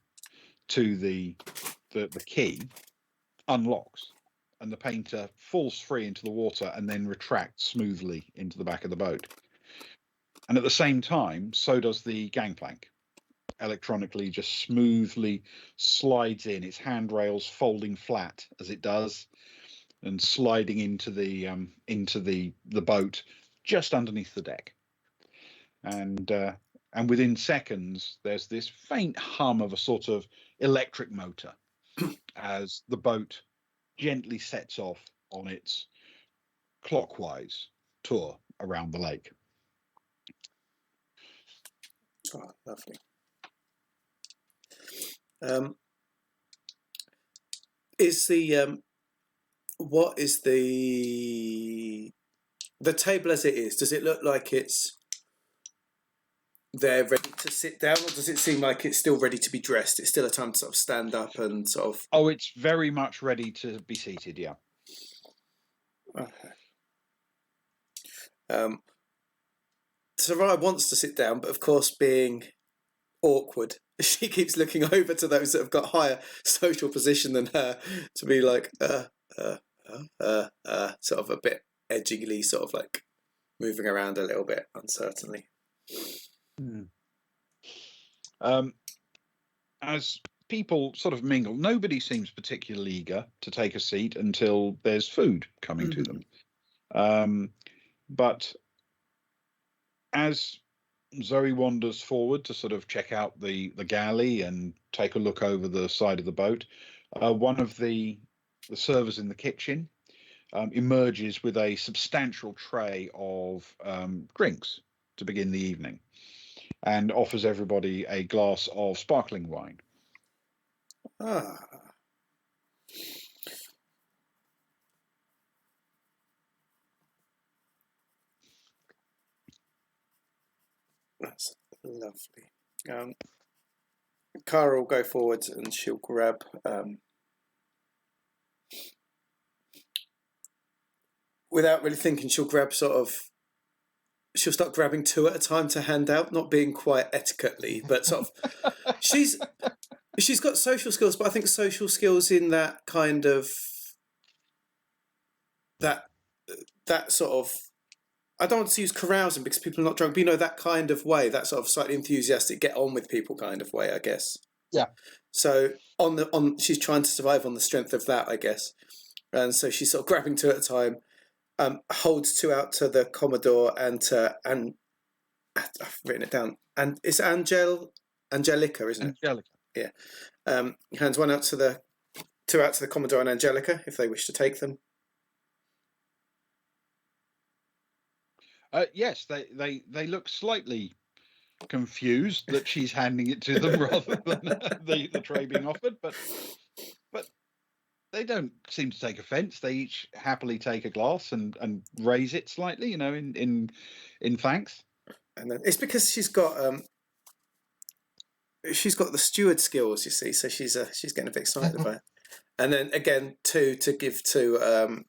to the key unlocks, and the painter falls free into the water and then retracts smoothly into the back of the boat. And at the same time, so does the gangplank. electronically just smoothly slides in, its handrails folding flat as it does, and sliding into the boat just underneath the deck. And within seconds, there's this faint hum of a sort of electric motor as the boat gently sets off on its clockwise tour around the lake. Oh, lovely. Is the what is the table as it is? Does it look like it's there ready to sit down, or does it seem like it's still ready to be dressed? It's still a time to sort of stand up and sort of. Oh, it's very much ready to be seated. Yeah. Okay. Sarai wants to sit down, but of course, being awkward, she keeps looking over to those that have got higher social position than her to be like, sort of a bit edgily, sort of like moving around a little bit uncertainly. As people sort of mingle, nobody seems particularly eager to take a seat until there's food coming to them. But as Zoe wanders forward to sort of check out the galley and take a look over the side of the boat, one of the servers in the kitchen emerges with a substantial tray of drinks to begin the evening, and offers everybody a glass of sparkling wine. Ah. That's lovely. Cara will go forward and she'll grab without really thinking, she'll start grabbing two at a time to hand out, not being quite etiquetely, but sort of she's got social skills, but I think social skills in that kind of that sort of, I don't want to use carousing because people are not drunk, but that kind of way, that sort of slightly enthusiastic, get on with people kind of way, I guess. Yeah. So she's trying to survive on the strength of that, I guess. And so she's sort of grabbing two at a time, holds two out to the Commodore and I've written it down. And it's Angelica, isn't it? Angelica. Yeah. Hands two out to the Commodore and Angelica if they wish to take them. Yes, they look slightly confused that she's handing it to them rather than the tray being offered, but they don't seem to take offence. They each happily take a glass and raise it slightly, in thanks. And then it's because she's got the steward skills, you see, so she's getting a bit excited about it. And then again, two to give to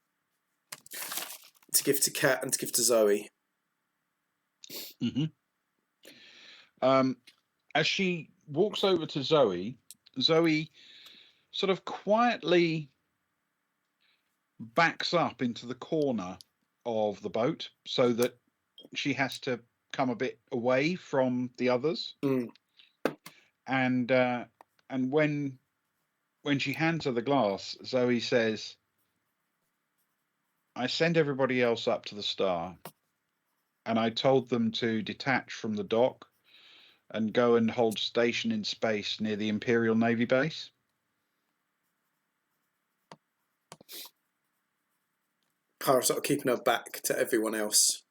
Kat and to give to Zoe. Mm-hmm. As she walks over to Zoe sort of quietly backs up into the corner of the boat so that she has to come a bit away from the others. And when she hands her the glass, Zoe says, "I send everybody else up to the Star, and I told them to detach from the dock and go and hold station in space near the Imperial Navy base." Cara sort of keeping her back to everyone else.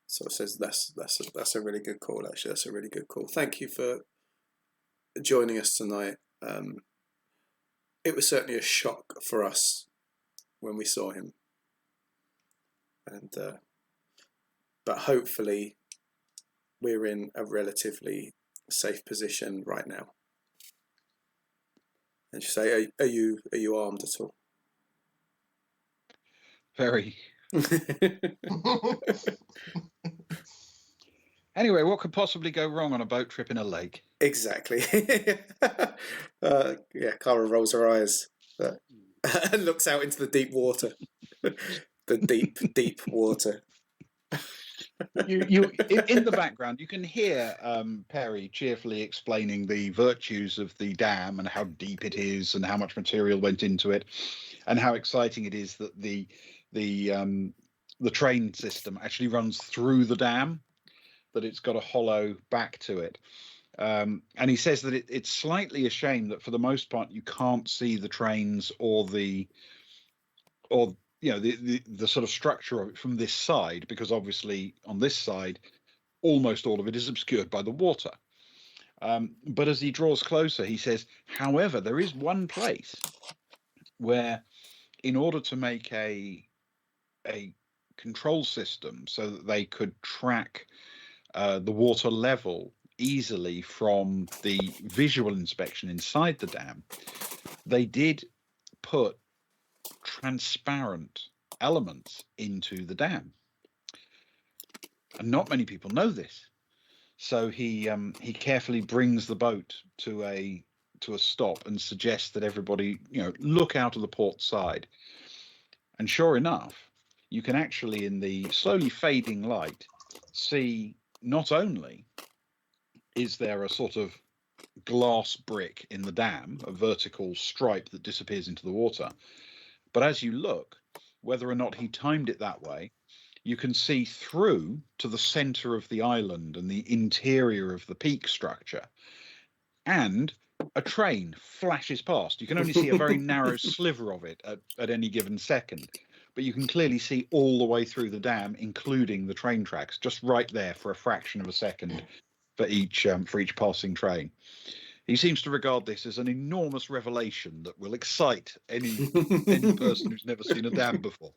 Sort of says that's a really good call. Actually, that's a really good call. Thank you for joining us tonight. It was certainly a shock for us when we saw him, and but hopefully we're in a relatively safe position right now. And she say, "Are you armed at all?" Very. Anyway, what could possibly go wrong on a boat trip in a lake? Exactly. Cara rolls her eyes and looks out into the deep water. The deep, deep water. in the background, you can hear Perry cheerfully explaining the virtues of the dam and how deep it is and how much material went into it, and how exciting it is that the train system actually runs through the dam, that it's got a hollow back to it. And he says that it's slightly a shame that for the most part you can't see the trains or the sort of structure of it from this side, because obviously on this side almost all of it is obscured by the water. But as he draws closer, he says, however, there is one place where, in order to make a control system so that they could track the water level easily from the visual inspection inside the dam, they did put transparent elements into the dam, and not many people know this. So he carefully brings the boat to a stop and suggests that everybody look out of the port side. And sure enough, you can actually, in the slowly fading light, see not only is there a sort of glass brick in the dam, a vertical stripe that disappears into the water, but as you look, whether or not he timed it that way, you can see through to the center of the island and the interior of the peak structure, and a train flashes past. You can only see a very narrow sliver of it at any given second, but you can clearly see all the way through the dam, including the train tracks, just right there for a fraction of a second for each passing train. He seems to regard this as an enormous revelation that will excite any person who's never seen a dam before.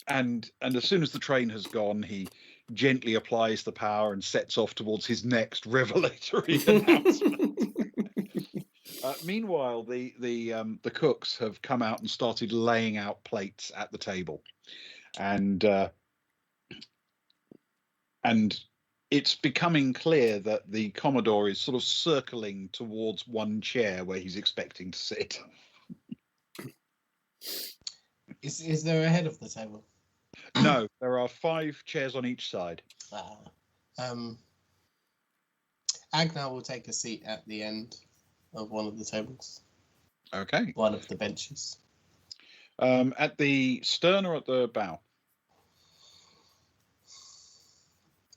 And as soon as the train has gone, he gently applies the power and sets off towards his next revelatory announcement. Meanwhile, the cooks have come out and started laying out plates at the table, and it's becoming clear that the Commodore is sort of circling towards one chair where he's expecting to sit. Is there a head of the table? No, there are 5 chairs on each side. Agnar will take a seat at the end of one of the tables. Okay. One of the benches. At the stern or at the bow?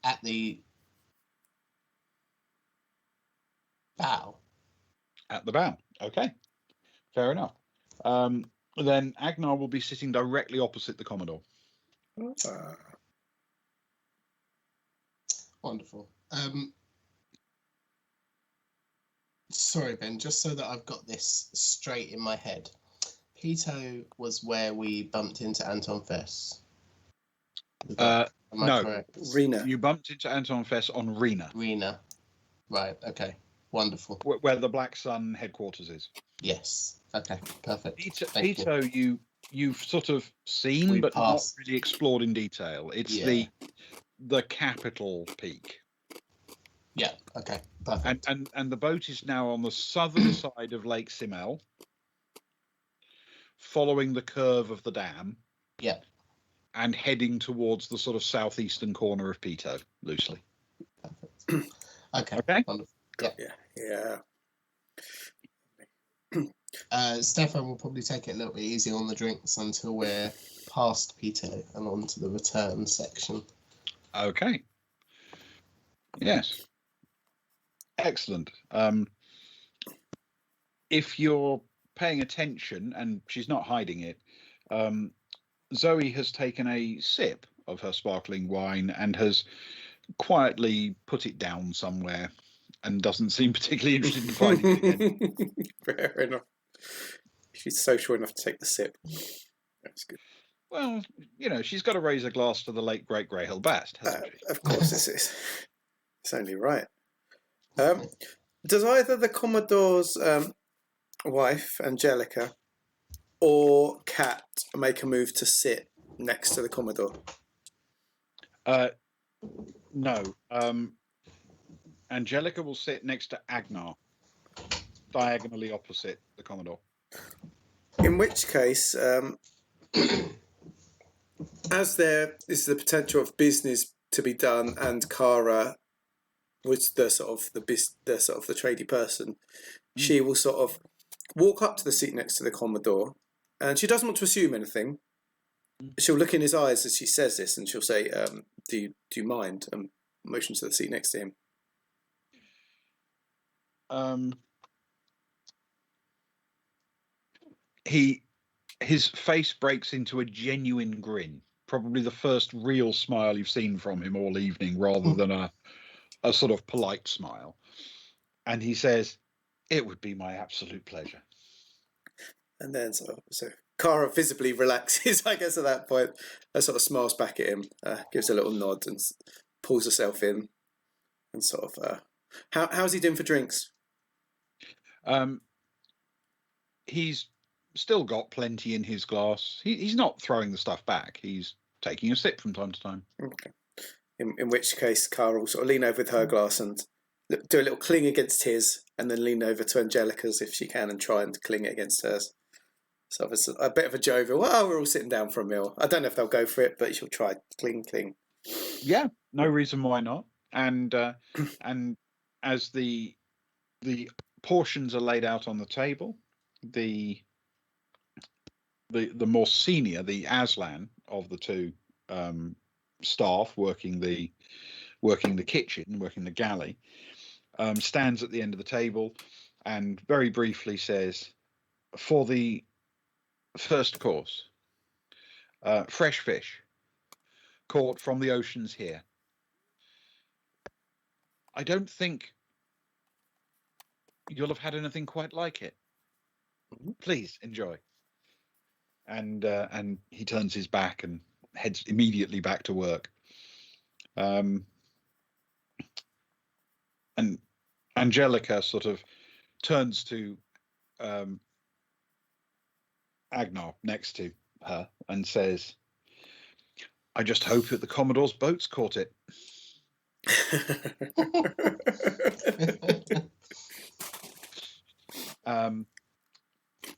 At the bow. At the bow. Okay. Fair enough. Then Agnar will be sitting directly opposite the Commodore. Wonderful. Sorry, Ben, just so that I've got this straight in my head. Pito was where we bumped into Anton Fess. Am I no, correct? Rena. You bumped into Anton Fess on Rena. Rena. Right, okay. Wonderful. Where the Black Sun headquarters is. Yes. Okay, perfect. Pito, you've sort of seen, but not really explored in detail. It's the capital peak. Yeah, okay, perfect. And the boat is now on the southern side of Lake Simel, following the curve of the dam. Yeah. And heading towards the sort of southeastern corner of Pito, loosely. Perfect. Okay. Wonderful. Yeah. Stefan will probably take it a little bit easy on the drinks until we're past Pito and on to the return section. Okay. Yes. Excellent. If you're paying attention, and she's not hiding it, Zoe has taken a sip of her sparkling wine and has quietly put it down somewhere and doesn't seem particularly interested in finding it again. Fair enough. She's social enough to take the sip. That's good. Well, she's got to raise a glass to the late, great Greyhill Bast, hasn't she? Of course, it's only right. Does either the Commodore's wife, Angelica, or Kat make a move to sit next to the Commodore? No. Angelica will sit next to Agnar, diagonally opposite the Commodore. In which case, as there is the potential of business to be done, and Kara was the tradie person, she will sort of walk up to the seat next to the Commodore, and she doesn't want to assume anything. She'll look in his eyes as she says this, and she'll say, "Do you mind?" And motion to the seat next to him. His face breaks into a genuine grin, probably the first real smile you've seen from him all evening, rather than a sort of polite smile. And he says, "It would be my absolute pleasure." And then so Kara visibly relaxes, I guess, at that point. And sort of smiles back at him, gives a little nod, and pulls herself in. And sort of, how's he doing for drinks? He's still got plenty in his glass. He's not throwing the stuff back. He's taking a sip from time to time. Okay. In which case, Kara will sort of lean over with her glass and do a little cling against his, and then lean over to Angelica's if she can and try and cling it against hers. So it's a bit of a jovial, well, we're all sitting down for a meal. I don't know if they'll go for it, but she'll try cling. Yeah, no reason why not. And and as the portions are laid out on the table, the more senior, the Aslan of the two staff working the kitchen, working the galley, stands at the end of the table and very briefly says, "For the first course, fresh fish caught from the oceans here. I don't think you'll have had anything quite like it. Please enjoy." And he turns his back and heads immediately back to work. And Angelica sort of turns to Agnar next to her and says, "I just hope that the Commodore's boats caught it."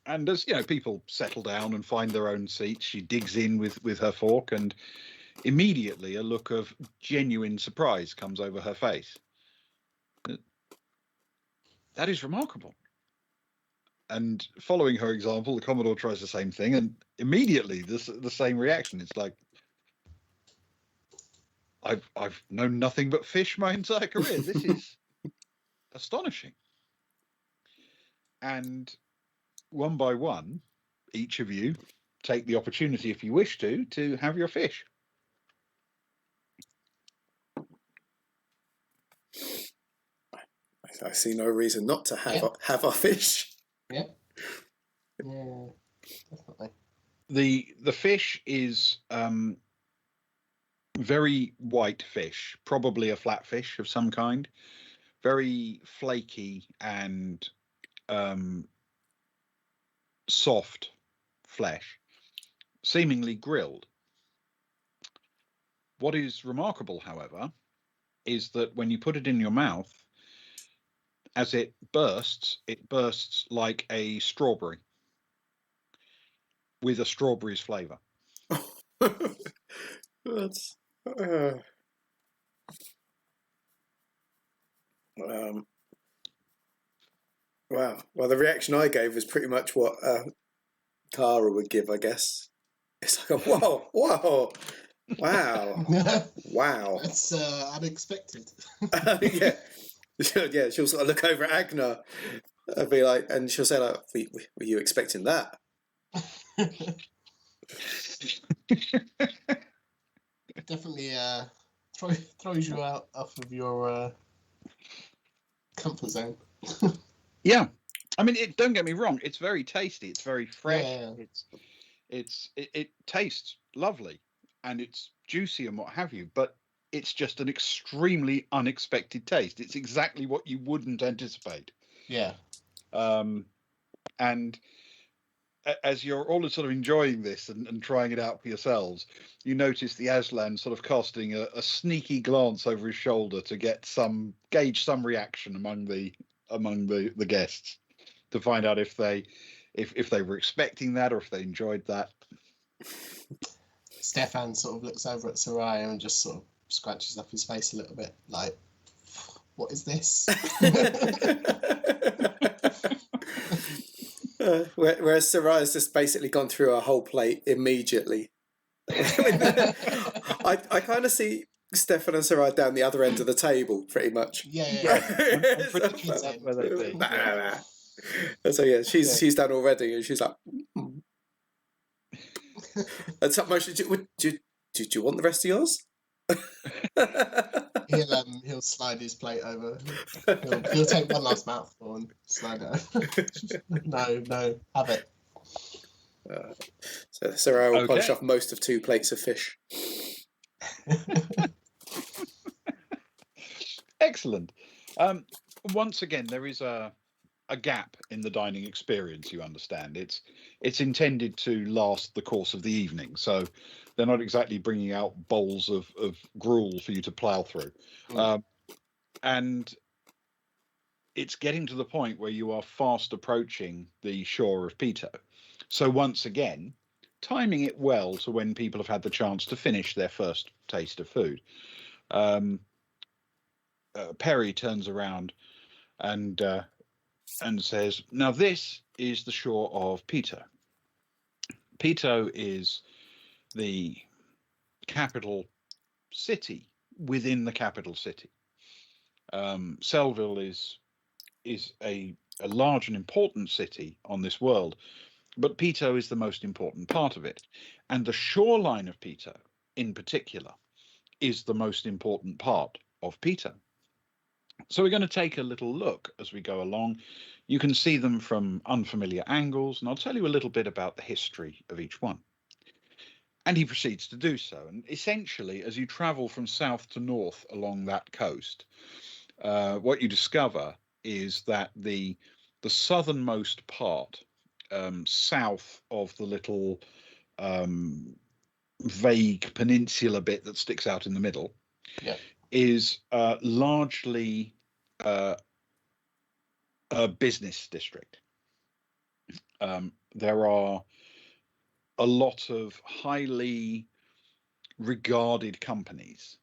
And as people settle down and find their own seats, she digs in with her fork, and immediately a look of genuine surprise comes over her face. "That is remarkable." And following her example, the Commodore tries the same thing, and immediately the same reaction. It's like, I've known nothing but fish my entire career. This is astonishing. And one by one, each of you take the opportunity, if you wish to have your fish. I see no reason not to have our fish. Yeah, definitely. The fish is very white fish, probably a flatfish of some kind, very flaky and soft flesh, seemingly grilled. What is remarkable, however, is that when you put it in your mouth, as it bursts like a strawberry with a strawberry's flavour. That's wow. Well, the reaction I gave was pretty much what Kara would give, I guess. It's like, whoa, wow, wow. That's unexpected. Yeah. She'll sort of look over at Agnar and be like, and she'll say, like, were you expecting that? Definitely throws you out off of your comfort zone. Yeah, I mean, don't get me wrong. It's very tasty. It's very fresh. Yeah. It tastes lovely, and it's juicy and what have you. But it's just an extremely unexpected taste. It's exactly what you wouldn't anticipate. Yeah. And as you're all sort of enjoying this and trying it out for yourselves, you notice the Aslan sort of casting a sneaky glance over his shoulder to gauge some reaction among the guests, to find out if they were expecting that or if they enjoyed that. Stefan sort of looks over at Soraya and just sort of scratches up his face a little bit, like, what is this? Whereas Soraya's just basically gone through her whole plate immediately. I kind of see Stefan and Soraya down the other end of the table, pretty much. Yeah. I'm pretty sure that's where they'd be. So yeah, she's done already, and she's like, and so much. Do you want the rest of yours? He'll slide his plate over. He'll take one last mouthful and slide it over. No, have it. So Soraya will polish Okay. off most of 2 plates of fish. Excellent. Once again, there is a gap in the dining experience. You understand, it's intended to last the course of the evening, so they're not exactly bringing out bowls of gruel for you to plough through, and it's getting to the point where you are fast approaching the shore of Pito. So once again, timing it well to when people have had the chance to finish their first taste of food. Perry turns around and says, "Now this is the shore of Pito. Pito is the capital city within the capital city. Selville is a large and important city on this world, but Pito is the most important part of it, and the shoreline of Pito, in particular, is the most important part of Pito. So we're going to take a little look as we go along. You can see them from unfamiliar angles, and I'll tell you a little bit about the history of each one." And he proceeds to do so. And essentially, as you travel from south to north along that coast, what you discover is that the southernmost part, south of the little vague peninsula bit that sticks out in the middle, is largely a business district. There are a lot of highly regarded companies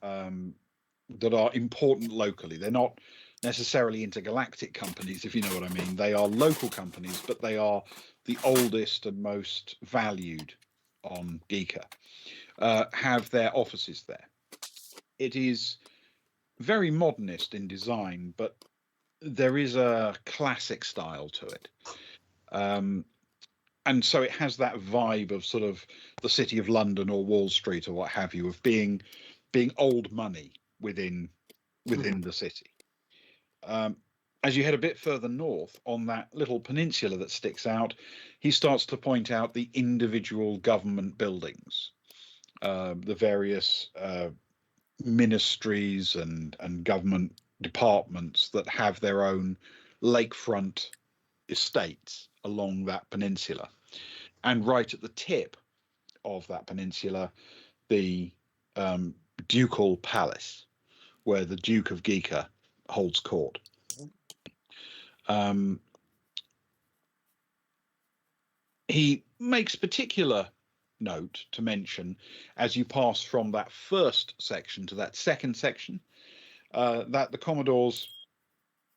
that are important locally. They're not necessarily intergalactic companies, if you know what I mean. They are local companies, but they are the oldest and most valued on Giikur, have their offices there. It is very modernist in design, but there is a classic style to it. And so it has that vibe of sort of the City of London or Wall Street or what have you, of being old money within the city. As you head a bit further north on that little peninsula that sticks out, he starts to point out the individual government buildings, the various ministries and government departments that have their own lakefront estates along that peninsula. And right at the tip of that peninsula, the ducal palace, where the Duke of Giikur holds court. He makes particular note to mention, as you pass from that first section to that second section, that the Commodore's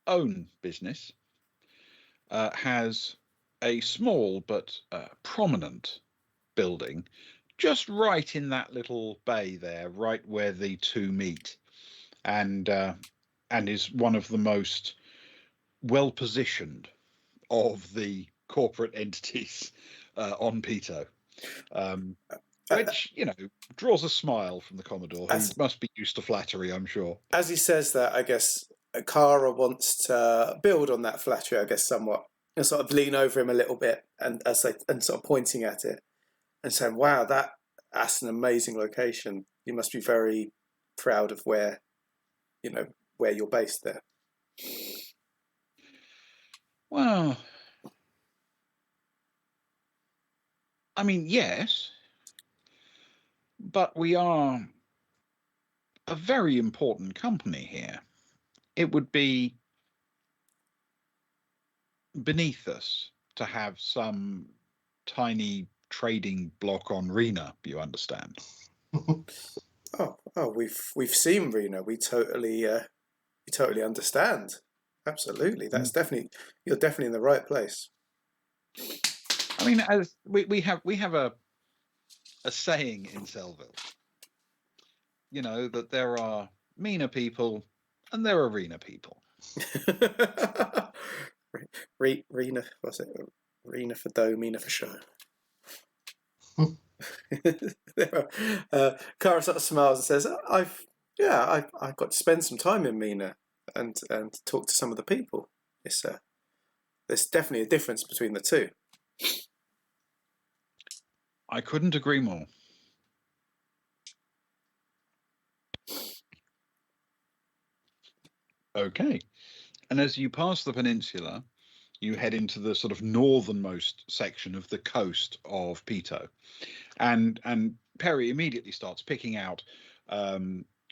own business has a small but prominent building just right in that little bay there, right where the two meet, and is one of the most well positioned of the corporate entities on Pito, which, you know, draws a smile from the Commodore, who must be used to flattery, I'm sure. As he says that, I guess Kara wants to build on that flattery, I guess, somewhat, and sort of lean over him a little bit, and sort of pointing at it and saying, "Wow, that's an amazing location. You must be very proud of where you're based there." Well, I mean, yes, but we are a very important company here. It would be beneath us to have some tiny trading block on Rena. You understand? Oh, we've seen Rena. We totally understand. Absolutely, that's definitely you're definitely in the right place. I mean, as we have a saying in Sellville, you know, that there are meaner people and there are Rena people. Rena, what's it? Rena for dough, Mina for show. Cara sort of smiles and says, I've got to spend some time in Mina and talk to some of the people. It's there's definitely a difference between the two. I couldn't agree more. Okay. And as you pass the peninsula, you head into the sort of northernmost section of the coast of Pito. And Perry immediately starts picking out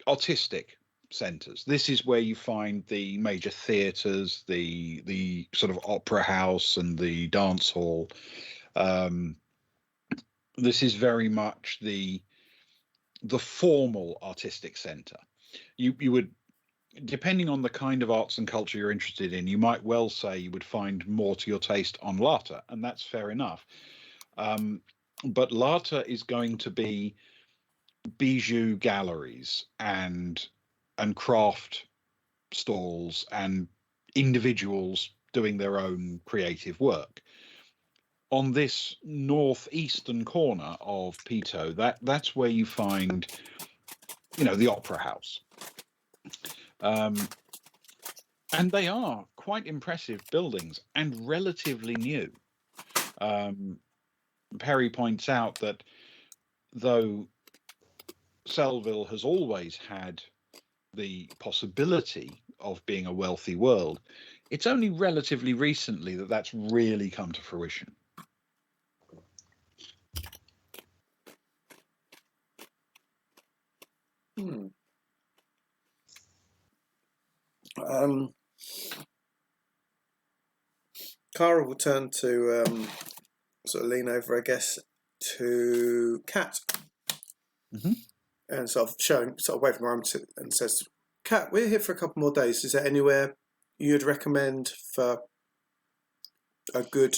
artistic centres. This is where you find the major theatres, the sort of opera house and the dance hall. This is very much the formal artistic centre. You would, depending on the kind of arts and culture you're interested in, you might well say you would find more to your taste on Lata, and that's fair enough. But Lata is going to be bijou galleries and craft stalls and individuals doing their own creative work. On this northeastern corner of Pito, that's where you find, you know, the opera house. And they are quite impressive buildings and relatively new. Perry points out that though Sellville has always had the possibility of being a wealthy world, it's only relatively recently that that's really come to fruition. Cara will turn to sort of lean over, I guess, to Kat, and sort of wave my arm and says, "Kat, we're here for a couple more days. Is there anywhere you'd recommend for a good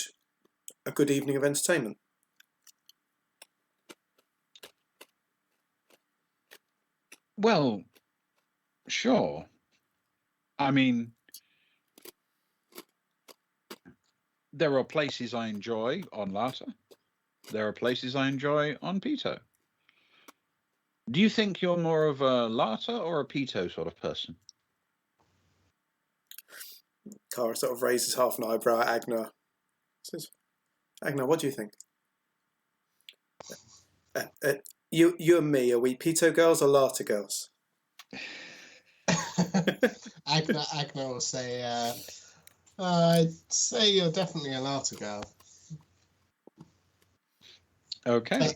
evening of entertainment?" Well, sure. I mean, there are places I enjoy on Lata. There are places I enjoy on Pito. Do you think you're more of a Lata or a Pito sort of person? Cara sort of raises half an eyebrow at Agnar. Says, "Agnar, what do you think? You and me, are we Pito girls or Lata girls?" Agnar will say, "I'd say you're definitely a Lata girl." Okay. But,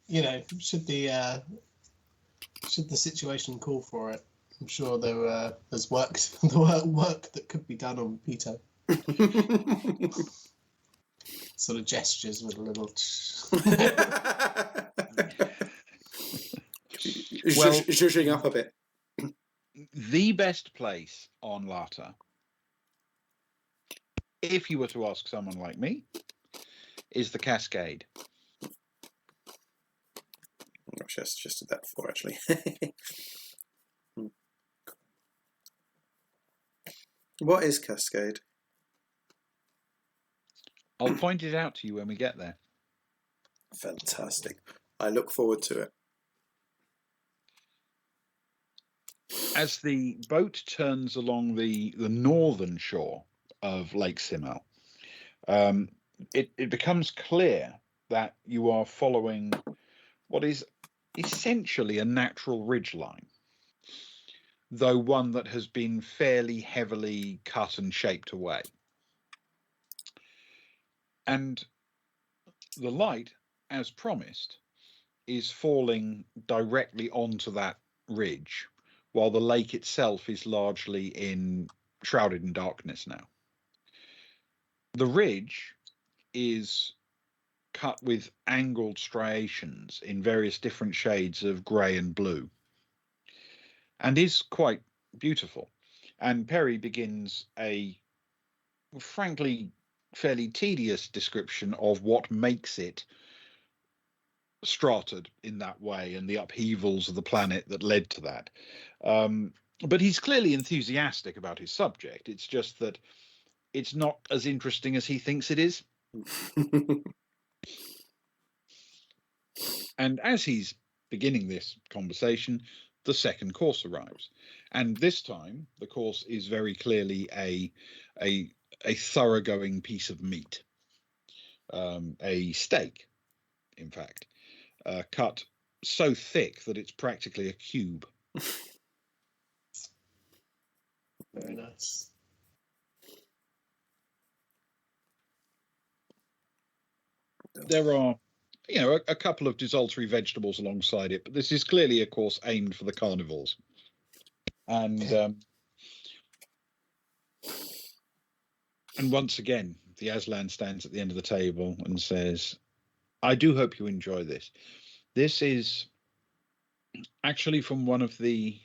you know, should the situation call for it, I'm sure there's work that could be done on Pito. Sort of gestures with a little. Well, zhuzhing up a bit. The best place on Lata, if you were to ask someone like me, is the Cascade. I've just did that before, actually. What is Cascade? I'll point it out to you when we get there. Fantastic. I look forward to it. As the boat turns along the northern shore of Lake Simel, it becomes clear that you are following what is essentially a natural ridgeline, though one that has been fairly heavily cut and shaped away. And the light, as promised, is falling directly onto that ridge, while the lake itself is largely shrouded in darkness now. The ridge is cut with angled striations in various different shades of grey and blue, and is quite beautiful. And Perry begins a, frankly, fairly tedious description of what makes it strataed in that way and the upheavals of the planet that led to that. But he's clearly enthusiastic about his subject. It's just that it's not as interesting as he thinks it is. And as he's beginning this conversation, the second course arrives. And this time, the course is very clearly a thoroughgoing piece of meat, a steak, in fact, cut so thick that it's practically a cube. Very nice. There are, a couple of desultory vegetables alongside it, but this is clearly a course aimed for the carnivores. And once again, the Aslan stands at the end of the table and says, I do hope you enjoy this. This is actually from one of the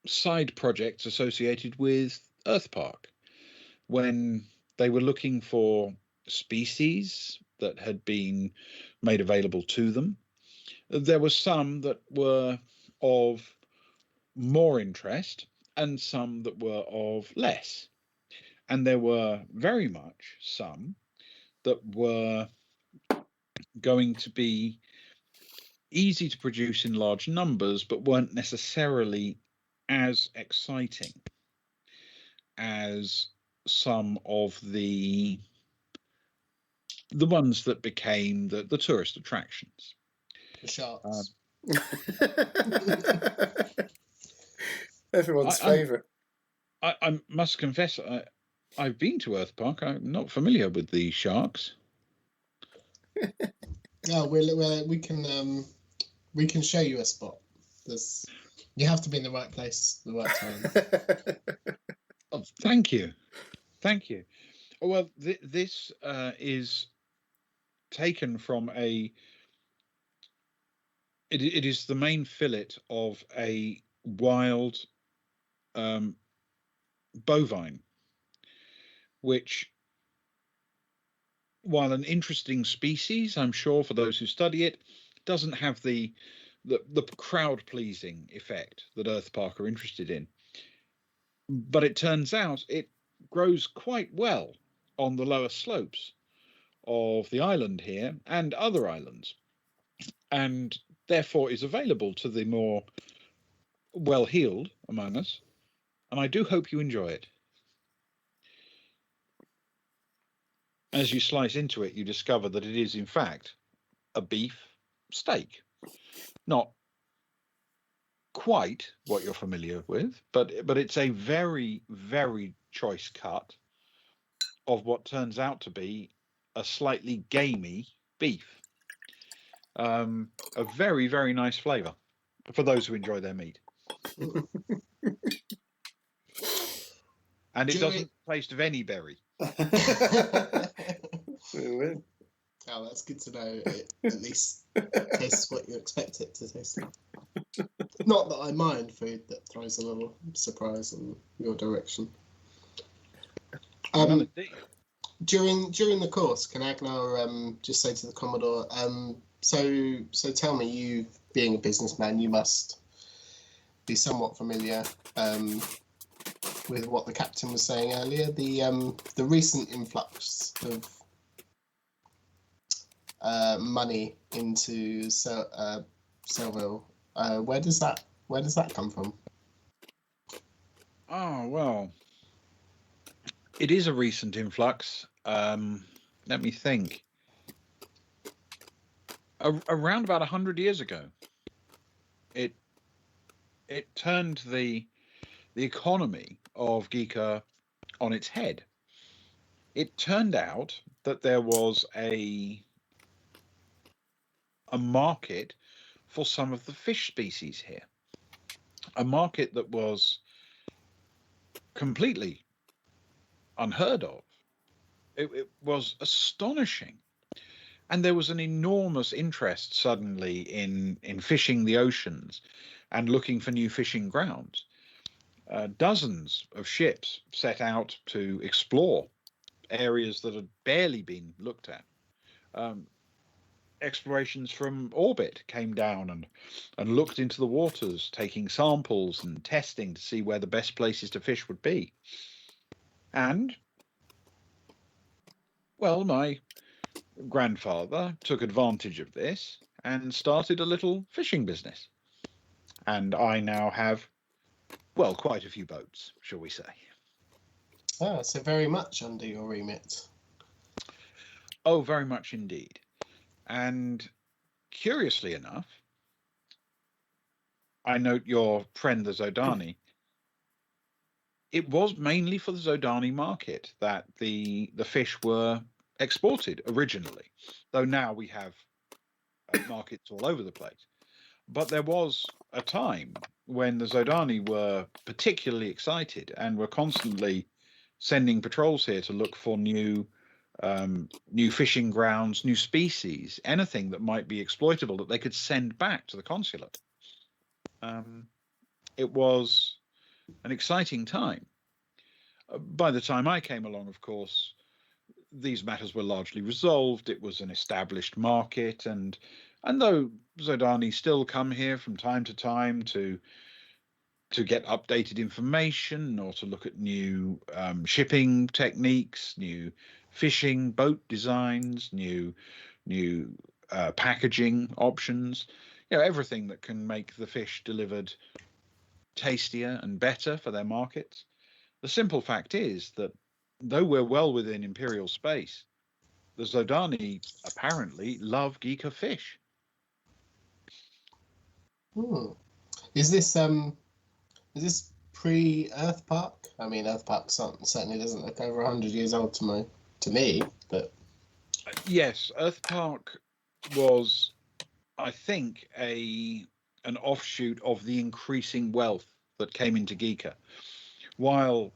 side projects associated with Earth Park, when they were looking for species that had been made available to them. There were some that were of more interest and some that were of less. And there were very much some that were going to be easy to produce in large numbers, but weren't necessarily as exciting as some of the ones that became the tourist attractions. The sharks. Everyone's favourite. I must confess, I've been to Earth Park. I'm not familiar with the sharks. No, we can show you a spot. You have to be in the right place, the right time. Oh, thank you. Oh, well, this is taken from it is the main fillet of a wild bovine, which, while an interesting species, I'm sure, for those who study it, doesn't have the crowd pleasing effect that Earth Park are interested in. But it turns out it grows quite well on the lower slopes of the island here and other islands, and therefore is available to the more well-heeled among us. And I do hope you enjoy it. As you slice into it, you discover that it is, in fact, a beef steak. Not quite what you're familiar with, but it's a very, very choice cut of what turns out to be a slightly gamey beef. A very, very nice flavour for those who enjoy their meat. And it doesn't taste of any berry. Oh, that's good to know. It at least tastes what you expect it to taste like. Not that I mind food that throws a little surprise in your direction. During the course, can Agnar just say to the Commodore, so tell me, you being a businessman, you must be somewhat familiar with what the captain was saying earlier, the recent influx of money into Sellville. Where does that come from? Oh, well, it is a recent influx. Let me think. Around about 100 years ago, it turned the economy of Giikur on its head. It turned out that there was a market for some of the fish species here, a market that was completely unheard of. It was astonishing. And there was an enormous interest suddenly in fishing the oceans and looking for new fishing grounds. Dozens of ships set out to explore areas that had barely been looked at. Explorations from orbit came down and looked into the waters, taking samples and testing to see where the best places to fish would be. And, well, my grandfather took advantage of this and started a little fishing business. And I now have, well, quite a few boats, shall we say. Ah, so very much under your remit. Oh, very much indeed. And curiously enough, I note your friend the Zodani. It was mainly for the Zodani market that the fish were exported originally, though now we have markets all over the place. But there was a time when the Zodani were particularly excited and were constantly sending patrols here to look for new fishing grounds, new species, anything that might be exploitable that they could send back to the consulate. It was an exciting time. By the time I came along, of course, these matters were largely resolved. It was an established market, and though Zodani still come here from time to time to get updated information or to look at new shipping techniques, new fishing boat designs, new packaging options, everything that can make the fish delivered tastier and better for their markets. The simple fact is that though we're well within imperial space, the Zodani apparently love Giikur fish. Is this pre-Earth Park? I mean, Earth Park certainly doesn't look over 100 years old to me, but yes, Earth Park was, I think, an offshoot of the increasing wealth that came into Giikur. While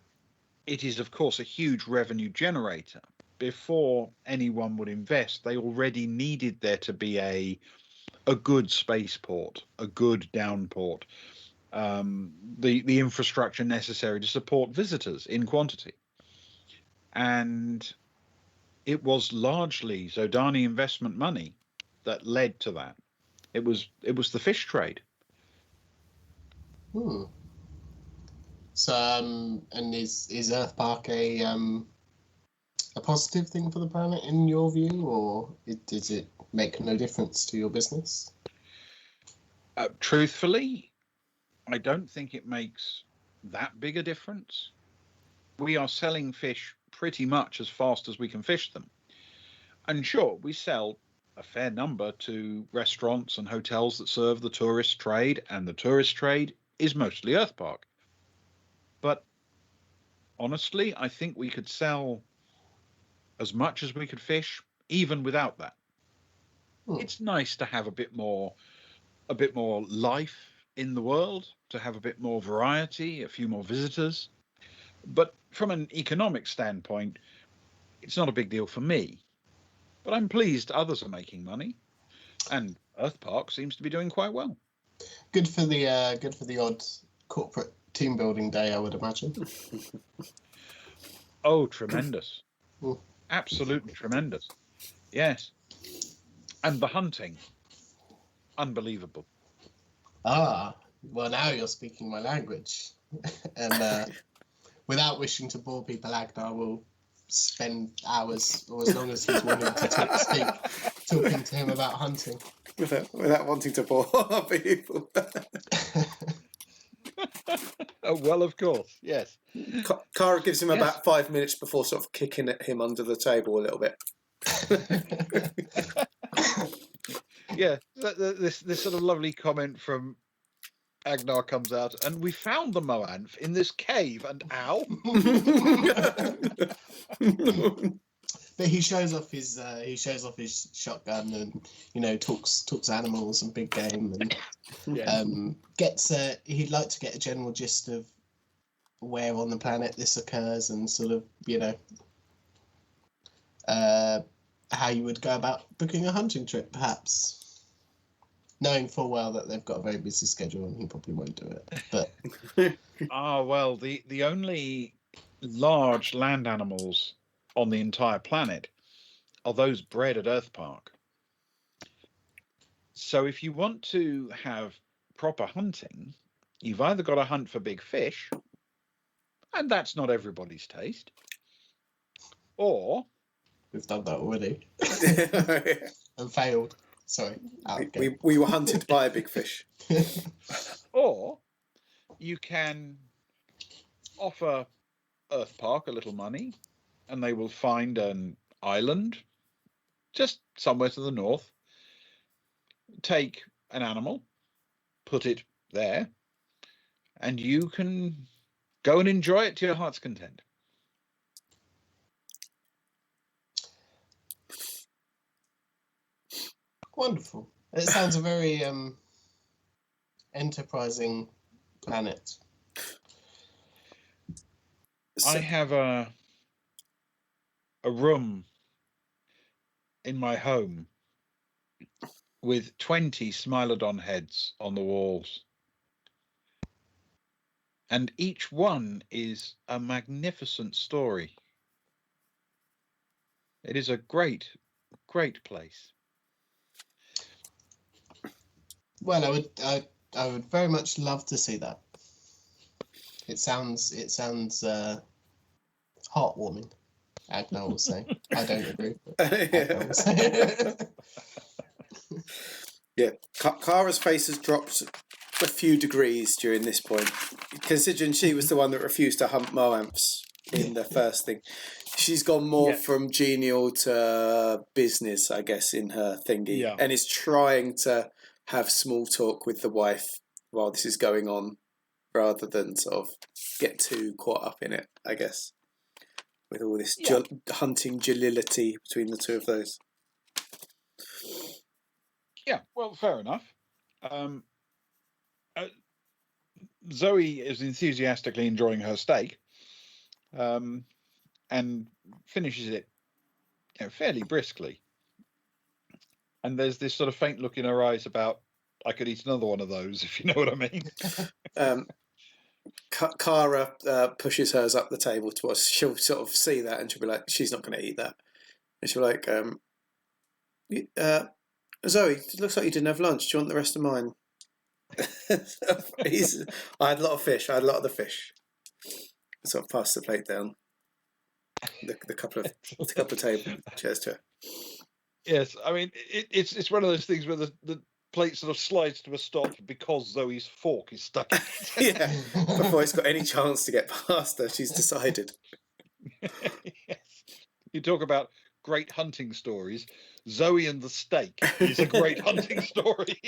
it is, of course, a huge revenue generator, before anyone would invest, they already needed there to be a good spaceport, a good downport, the infrastructure necessary to support visitors in quantity. And it was largely Zodani investment money that led to that. It was the fish trade. So, and is Earth Park a positive thing for the planet in your view, or does it make no difference to your business? Truthfully, I don't think it makes that big a difference. We are selling fish pretty much as fast as we can fish them. And sure, we sell a fair number to restaurants and hotels that serve the tourist trade, and the tourist trade is mostly Earth Park. But honestly, I think we could sell as much as we could fish, even without that. It's nice to have a bit more life in the world, to have a bit more variety, a few more visitors. But from an economic standpoint, it's not a big deal for me. But I'm pleased others are making money, and Earth Park seems to be doing quite well. Good for the odd corporate team building day, I would imagine. Oh, tremendous. Absolutely tremendous. Yes. And the hunting, unbelievable. Ah, well, now you're speaking my language. And without wishing to bore people, Agnar will spend hours, or as long as he's willing to talking to him about hunting. Without wanting to bore people. Oh, well, of course, yes. Kara gives him about 5 minutes before sort of kicking at him under the table a little bit. Yeah, this sort of lovely comment from Agnar comes out, and we found the Moanth in this cave, and ow. But he shows off his shotgun, and talks animals and big game, and he'd like to get a general gist of where on the planet this occurs, and sort of how you would go about booking a hunting trip, perhaps. Knowing full well that they've got a very busy schedule and he probably won't do it. But Well, the only large land animals on the entire planet are those bred at Earth Park. So if you want to have proper hunting, you've either got to hunt for big fish, and that's not everybody's taste, or we've done that already and failed. Sorry. We were hunted by a big fish. or you can offer Earth Park a little money, and they will find an island just somewhere to the north, take an animal, put it there, and you can go and enjoy it to your heart's content. Wonderful. It sounds a very enterprising planet. I have a room in my home with 20 Smilodon heads on the walls. And each one is a magnificent story. It is a great, great place. Well, I would very much love to see that. It sounds heartwarming. Agnar will say. I don't agree. Agnar will say. Yeah, Kara's face has dropped a few degrees during this point, considering she was the one that refused to hunt Moamps in the first thing. She's gone more from genial to business, I guess, in her thingy, and is trying to have small talk with the wife while this is going on, rather than sort of get too caught up in it, I guess, with all this hunting jollity between the two of those. Yeah, well, fair enough. Zoe is enthusiastically enjoying her steak, and finishes it fairly briskly. And there's this sort of faint look in her eyes about, I could eat another one of those, if you know what I mean. Kara pushes hers up the table to us. She'll sort of see that and she'll be like, she's not going to eat that. And she'll be like, Zoe, it looks like you didn't have lunch. Do you want the rest of mine? I had a lot of fish. I had a lot of the fish. I sort of passed the plate down. The couple of table chairs to her. Yes, I mean it's one of those things where the plate sort of slides to a stop because Zoe's fork is stuck in it. Yeah, before it's got any chance to get past her, she's decided. Yes. You talk about great hunting stories. Zoe and the steak is a great hunting story.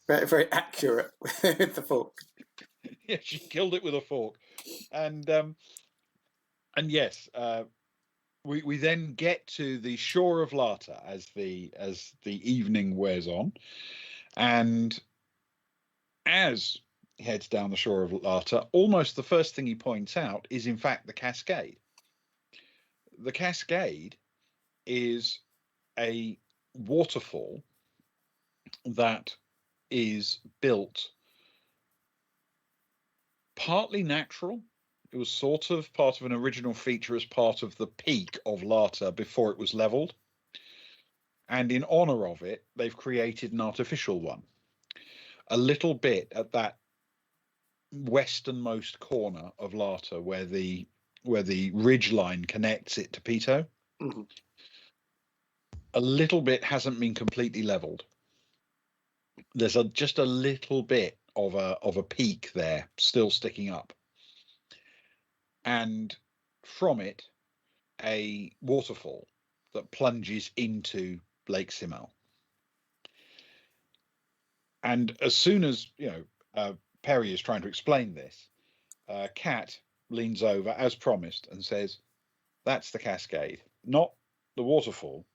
Very, very accurate with the fork. Yeah, she killed it with a fork, and yes, we then get to the shore of Lata as the evening wears on, and as he heads down the shore of Lata, almost the first thing he points out is in fact the cascade. The cascade is a waterfall that is built partly natural. It was sort of part of an original feature as part of the peak of Lata before it was leveled. And in honor of it, they've created an artificial one. A little bit at that westernmost corner of Lata where the ridge line connects it to Pito. Mm-hmm. A little bit hasn't been completely leveled. There's just a little bit of a peak there still sticking up. And from it, a waterfall that plunges into Lake Simel. And as soon as Perry is trying to explain this, Kat leans over as promised and says, "That's the cascade, not the waterfall.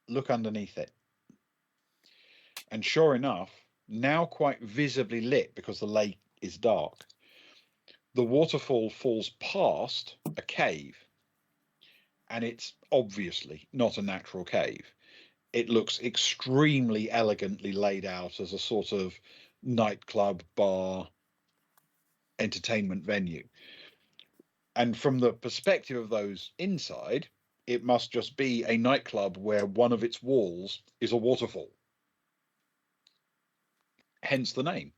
Look underneath it." And sure enough, now quite visibly lit because the lake is dark, the waterfall falls past a cave, and it's obviously not a natural cave. It looks extremely elegantly laid out as a sort of nightclub, bar, entertainment venue. And from the perspective of those inside, it must just be a nightclub where one of its walls is a waterfall. Hence the name.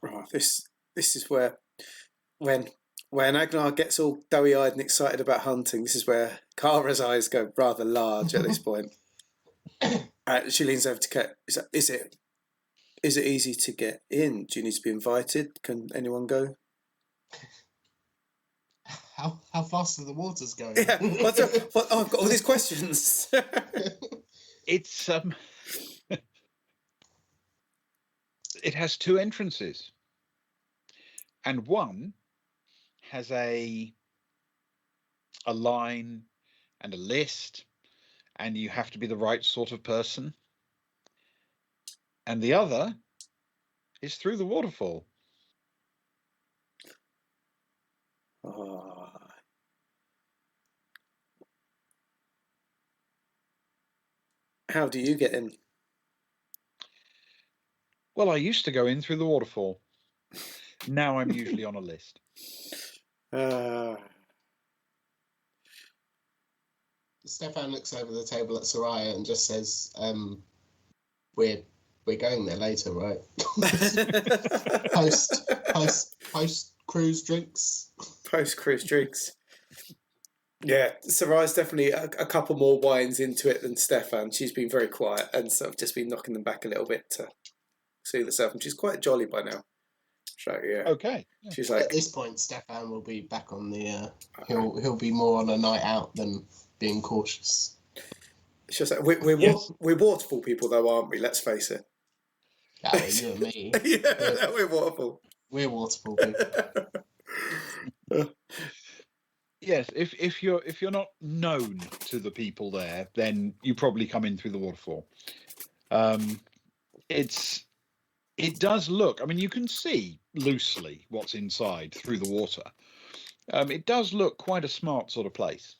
Right, this is where when Agnar gets all doughy-eyed and excited about hunting, this is where Kara's eyes go rather large at this point. She leans over to Kat. Is it easy to get in? Do you need to be invited? Can anyone go? How fast are the waters going? Yeah, I've got all these questions. It's it has two entrances, and one has a line and a list, and you have to be the right sort of person. And the other is through the waterfall. Oh. How do you get in? Well, I used to go in through the waterfall. Now I'm usually on a list. Stefan looks over the table at Soraya and just says, we're going there later, right? post cruise drinks. Post cruise drinks. Yeah, Soraya's definitely a couple more wines into it than Stefan. She's been very quiet and sort of just been knocking them back a little bit to soothe herself, and she's quite jolly by now. So yeah. Okay. She's like, at this point, Stefan will be back on the. He'll be more on a night out than being cautious. It's just like we're waterfall people though, aren't we? Let's face it. Yeah, you and me. Yeah, we're waterfall. We're waterfall people. Yes, if you're not known to the people there, then you probably come in through the waterfall. It does look. I mean, you can see loosely what's inside through the water. It does look quite a smart sort of place.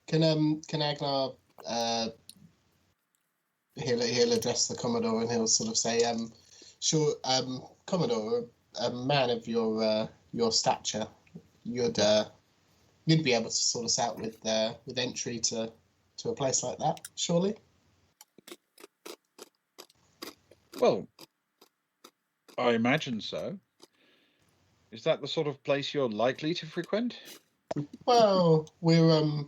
Can Agnar he'll address the Commodore and he'll sort of say, sure, Commodore, a man of your stature, you'd be able to sort us out with entry to a place like that, surely? Well, I imagine so. Is that the sort of place you're likely to frequent? Well, we're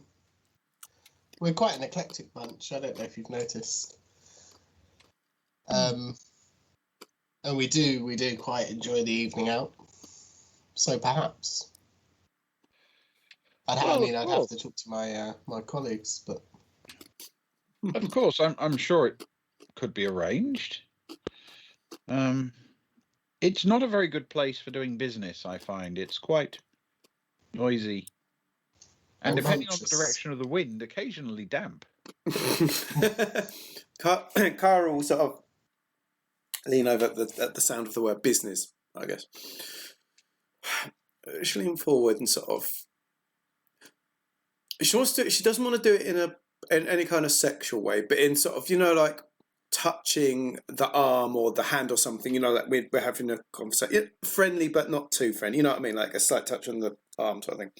quite an eclectic bunch. I don't know if you've noticed. And we do quite enjoy the evening out. So perhaps. I'd have to talk to my colleagues, but Of course, I'm sure it could be arranged. It's not a very good place for doing business, I find. It's quite noisy. And depending on the direction of the wind, occasionally damp. Kara will sort of lean over at the sound of the word business, I guess. She'll lean forward and sort of. She doesn't want to do it in any kind of sexual way, but in sort of, like touching the arm or the hand or something, like we're having a conversation, friendly but not too friendly. You know what I mean? Like a slight touch on the arm sort of thing.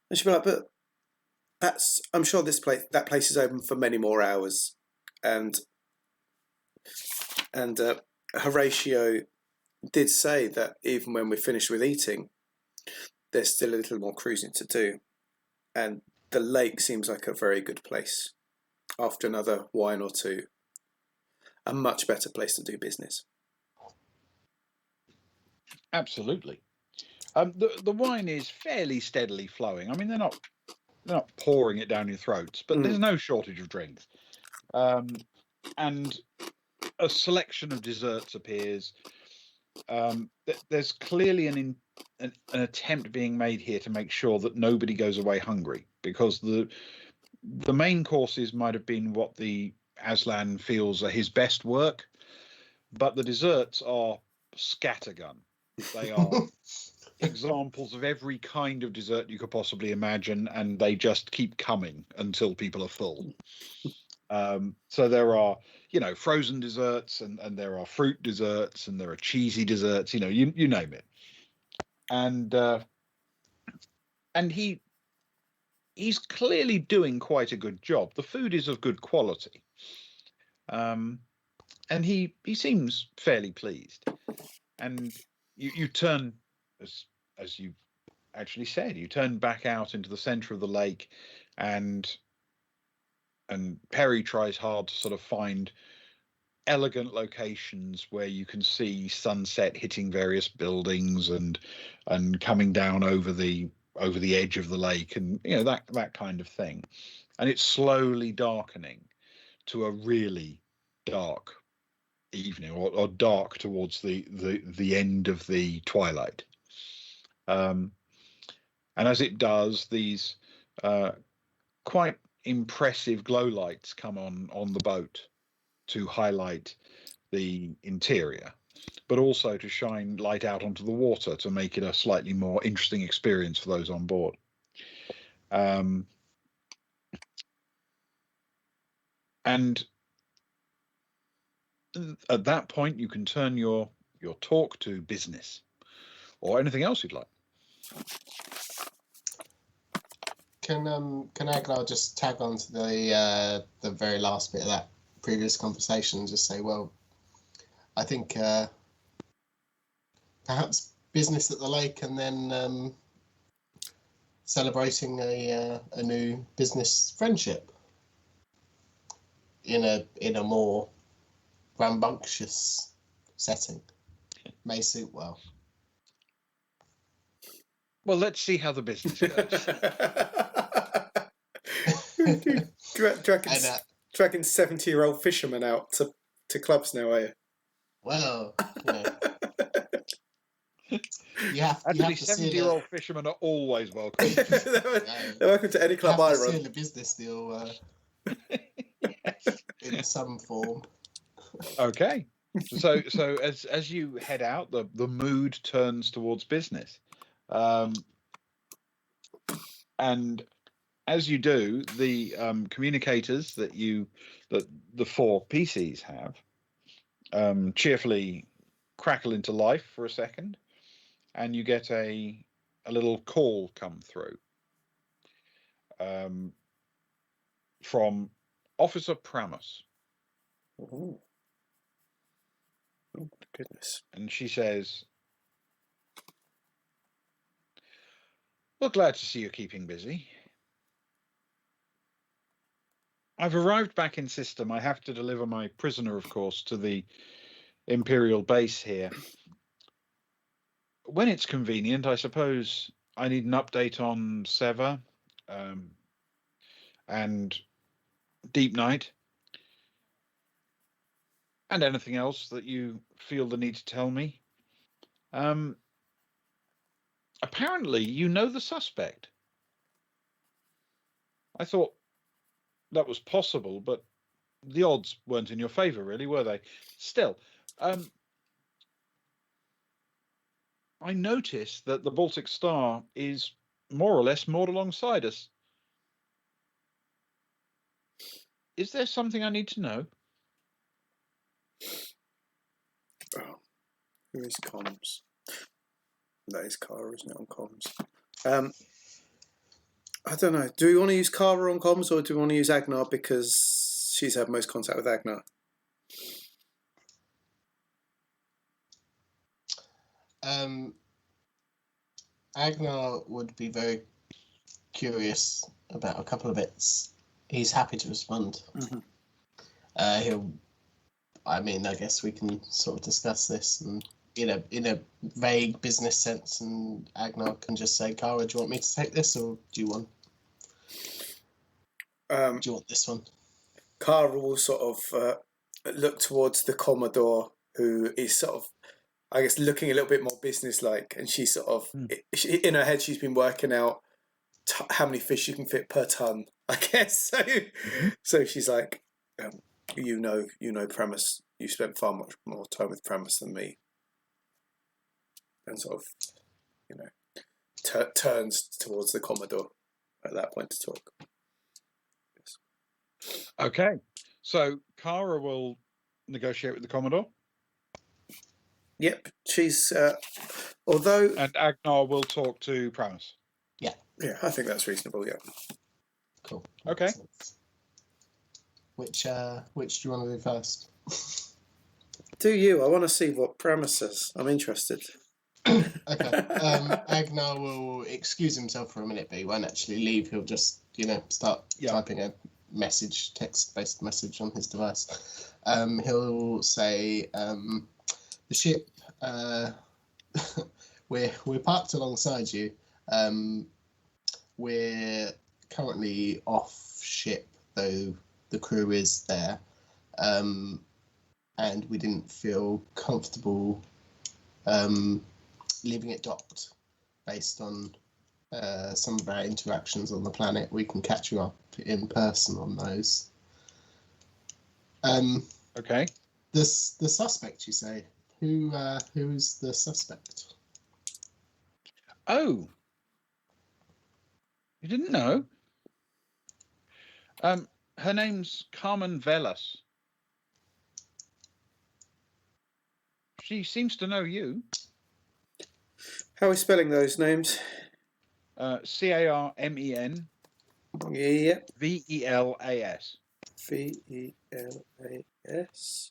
And she'll be like, but I'm sure that place is open for many more hours, and Horatio did say that even when we're finished with eating, there's still a little more cruising to do, and the lake seems like a very good place. After another wine or two, a much better place to do business. Absolutely. The wine is fairly steadily flowing. I mean, they're not pouring it down your throats, but there's no shortage of drinks. And a selection of desserts appears. There's clearly an attempt being made here to make sure that nobody goes away hungry, because the main courses might have been what the Aslan feels are his best work, but the desserts are scattergun. They are examples of every kind of dessert you could possibly imagine, and they just keep coming until people are full. So there are, frozen desserts, and there are fruit desserts, and there are cheesy desserts. You name it. And he's clearly doing quite a good job. The food is of good quality, and he seems fairly pleased. And you turn, as you actually said, you turn back out into the center of the lake, and Perry tries hard to sort of find elegant locations where you can see sunset hitting various buildings and coming down over the edge of the lake, and that kind of thing. And it's slowly darkening to a really dark evening, or dark towards the end of the twilight. And as it does, these quite impressive glow lights come on the boat to highlight the interior, but also to shine light out onto the water to make it a slightly more interesting experience for those on board. And at that point, you can turn your talk to business or anything else you'd like. Can Agnar just tag on to the very last bit of that previous conversation and just say, well, I think perhaps business at the lake, and then celebrating a new business friendship in a more rambunctious setting may suit well. Well, let's see how the business goes. Dragging 70-year-old fishermen out to clubs now, are you? Well, you have Actually, to see 70-year-old fishermen are always welcome. They're welcome to any club I run. Seal the business deal in some form. Okay. So as you head out, the mood turns towards business. And as you do, the communicators that the four PCs have cheerfully crackle into life for a second, and you get a little call come through from Officer Pramus. Oh, goodness. And she says, well, glad to see you're keeping busy. I've arrived back in system. I have to deliver my prisoner, of course, to the Imperial base here. When it's convenient, I suppose I need an update on Seva and Deep Night, and anything else that you feel the need to tell me. Apparently, you know the suspect. I thought that was possible, but the odds weren't in your favor, really, were they? Still, I noticed that the Baltic Star is more or less moored alongside us. Is there something I need to know? Oh, who is comms? That is Kara, isn't it, on comms? I don't know. Do we want to use Kara on comms, or do we want to use Agnar because she's had most contact with Agnar? Agnar would be very curious about a couple of bits. He's happy to respond. Mm-hmm. I guess we can sort of discuss this and in a vague business sense, and Agnar can just say, Kara, do you want me to take this, or do you want this one? Kara will sort of look towards the Commodore, who is sort of, I guess, looking a little bit more business-like, and she sort of, in her head, she's been working out how many fish you can fit per ton, I guess. So she's like, you know, Pramus, you spent far much more time with Pramus than me, and sort of turns towards the Commodore at that point to talk. Okay, so Kara will negotiate with the Commodore, Yep, she's although and Agnar will talk to Pramus. yeah, I think that's reasonable. Yeah. Cool. Okay. Makes sense. Which do you want to do first? Do you? I want to see what premises. I'm interested. Okay. Agnar will excuse himself for a minute, but he won't actually leave. He'll just, start typing a text-based message on his device. He'll say, the ship, we're parked alongside you. We're currently off ship, though the crew is there. And we didn't feel comfortable leaving it docked based on some of our interactions on the planet. We can catch you up in person on those. Okay. The suspect, you say? Who's the suspect? Oh, you didn't know? Her name's Carmen Velas. She seems to know you. How are we spelling those names? Carmen Yep. Velas. Velas.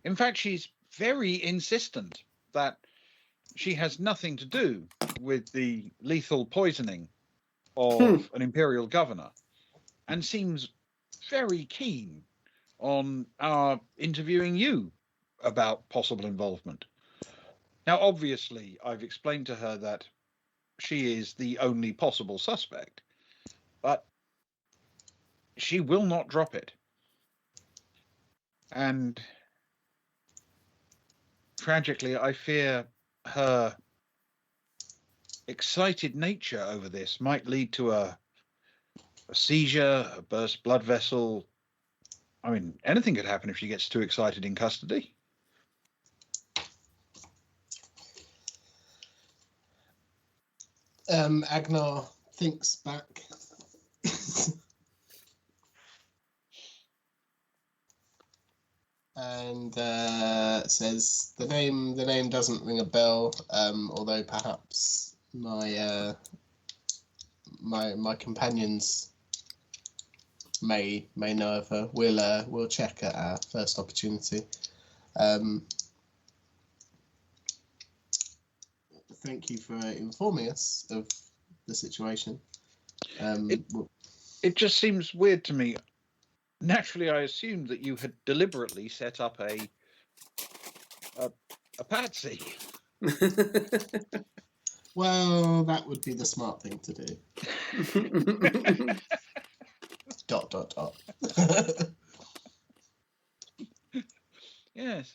In fact, she's very insistent that she has nothing to do with the lethal poisoning of an imperial governor, and seems very keen on our interviewing you about possible involvement. Now, obviously, I've explained to her that she is the only possible suspect, but she will not drop it. And tragically, I fear her excited nature over this might lead to a seizure, a burst blood vessel. I mean, anything could happen if she gets too excited in custody. Agnar thinks back. And says the name doesn't ring a bell, although perhaps my companions may know of her. We'll check at our first opportunity. Thank you for informing us of the situation. It just seems weird to me. Naturally, I assumed that you had deliberately set up a patsy. Well, that would be the smart thing to do. ... Yes.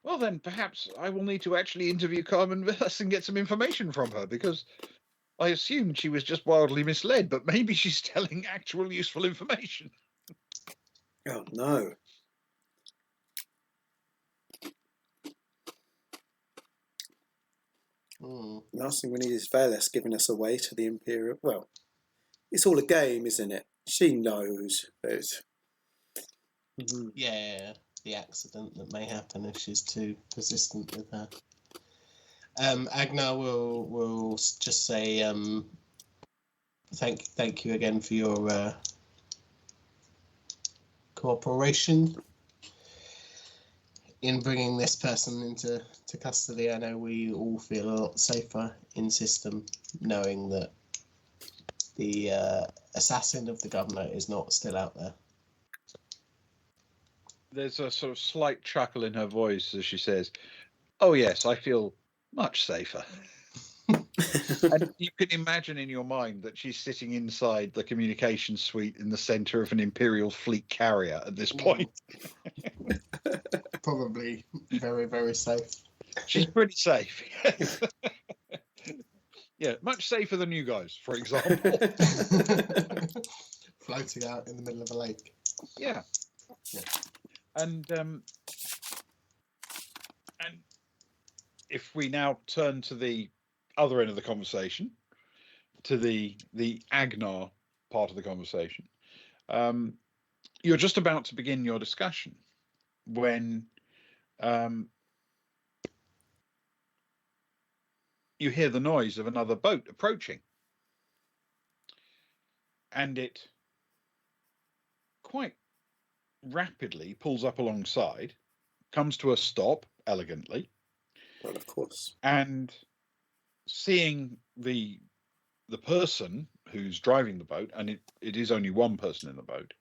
Well, then perhaps I will need to actually interview Carmen Velas and get some information from her, because I assumed she was just wildly misled, but maybe she's telling actual useful information. Oh no. Last thing we need is Velas giving us away to the Imperial. Well, it's all a game, isn't it? She knows. Yeah, the accident that may happen if she's too persistent with her. Agnar will just say thank you again for your cooperation in bringing this person into custody. I know we all feel a lot safer in system knowing that the assassin of the governor is not still out there. There's a sort of slight chuckle in her voice as she says, "Oh yes, I feel much safer." And you can imagine in your mind that she's sitting inside the communications suite in the center of an Imperial fleet carrier at this point. Probably very, very safe. She's pretty safe. Yeah, much safer than you guys, for example. Floating out in the middle of a lake. Yeah. And if we now turn to the other end of the conversation, to the Agnar part of the conversation, you're just about to begin your discussion when you hear the noise of another boat approaching, and it quite rapidly pulls up alongside, comes to a stop elegantly. Well, of course. And seeing the person who's driving the boat, and it is only one person in the boat,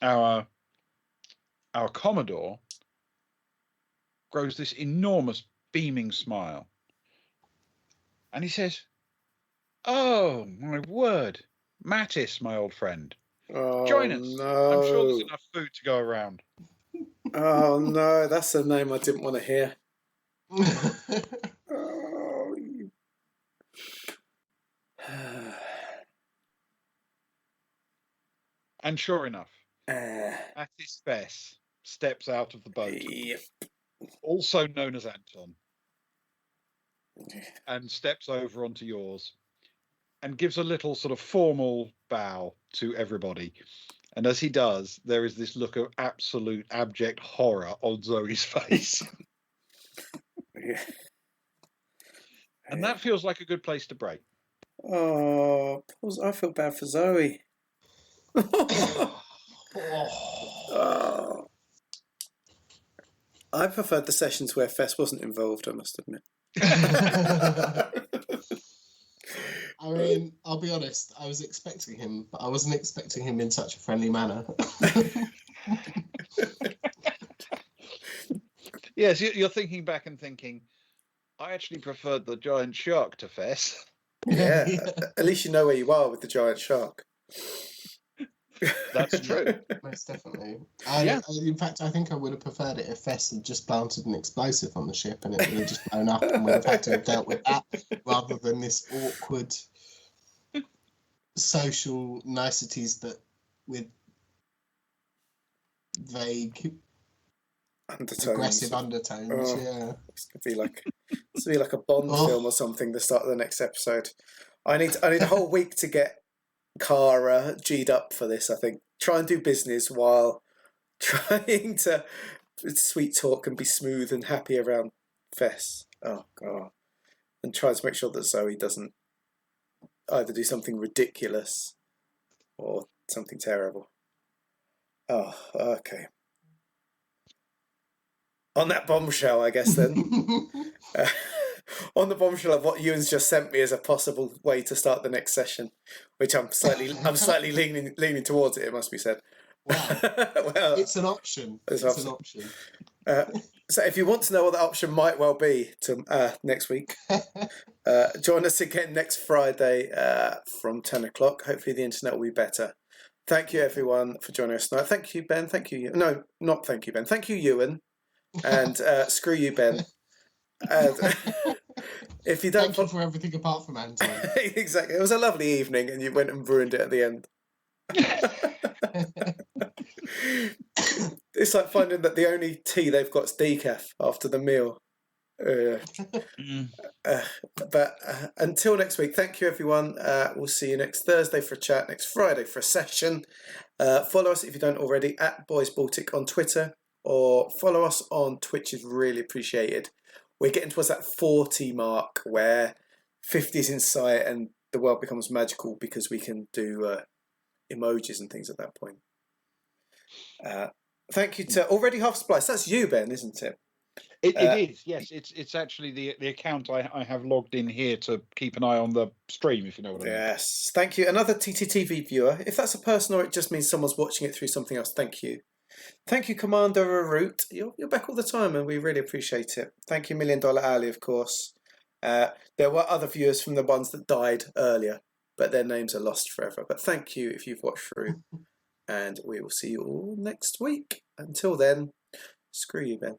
our Commodore grows this enormous beaming smile, and he says, "Oh my word, Mattis, my old friend, join us. No. I'm sure there's enough food to go around." Oh no, that's a name I didn't want to hear. And sure enough, Mattis Fess steps out of the boat, Yep. also known as Anton, and steps over onto yours and gives a little sort of formal bow to everybody. And as he does, there is this look of absolute abject horror on Zoe's face. Yeah. And that feels like a good place to break. Oh, I feel bad for Zoe. Oh. I preferred the sessions where Fess wasn't involved, I must admit. I mean, I'll be honest, I was expecting him, but I wasn't expecting him in such a friendly manner. Yes, you're thinking back and thinking, I actually preferred the giant shark to Fess. Yeah, at least you know where you are with the giant shark. That's true. Most definitely. In fact, I think I would have preferred it if Fess had just planted an explosive on the ship and it would have just blown up and we'd have had to have dealt with that rather than this awkward social niceties that with vague aggressive undertones. Yeah. It's gonna be like a Bond film or something. The start of the next episode. I need a whole week to get Cara G'd up for this. I think try and do business while trying to sweet talk and be smooth and happy around Fess. Oh god, and try to make sure that Zoe doesn't either do something ridiculous or something terrible. Oh, okay. On that bombshell, I guess then. On the bombshell of what Ewan's just sent me as a possible way to start the next session, which I'm slightly leaning towards it. It must be said. Wow. Well, it's an option. It's an option. So if you want to know what the option might well be to next week, join us again next Friday from 10 o'clock. Hopefully the internet will be better. Thank you everyone for joining us tonight. Thank you, Ben. Thank you. No, not thank you, Ben. Thank you, Ewan. And screw you, Ben. And if you don't, thank you for everything apart from Anton. Exactly. It was a lovely evening, and you went and ruined it at the end. It's like finding that the only tea they've got is decaf after the meal. But until next week, thank you everyone. We'll see you next Thursday for a chat, next Friday for a session. Follow us if you don't already at Boys Baltic on Twitter, or follow us on Twitch is really appreciated. We're getting towards that 40 mark where 50 is in sight and the world becomes magical because we can do emojis and things at that point. Thank you to Already Half Splice. That's you, Ben, isn't it? It is, yes. It's actually the account I have logged in here to keep an eye on the stream, if you know what I mean. Yes, thank you. Another TTTV viewer. If that's a person or it just means someone's watching it through something else, thank you. Thank you, Commander Root. You're back all the time and we really appreciate it. Thank you, $1 Million Ali, of course. There were other viewers from the ones that died earlier, but their names are lost forever. But thank you if you've watched through. And we will see you all next week. Until then, screw you, Ben.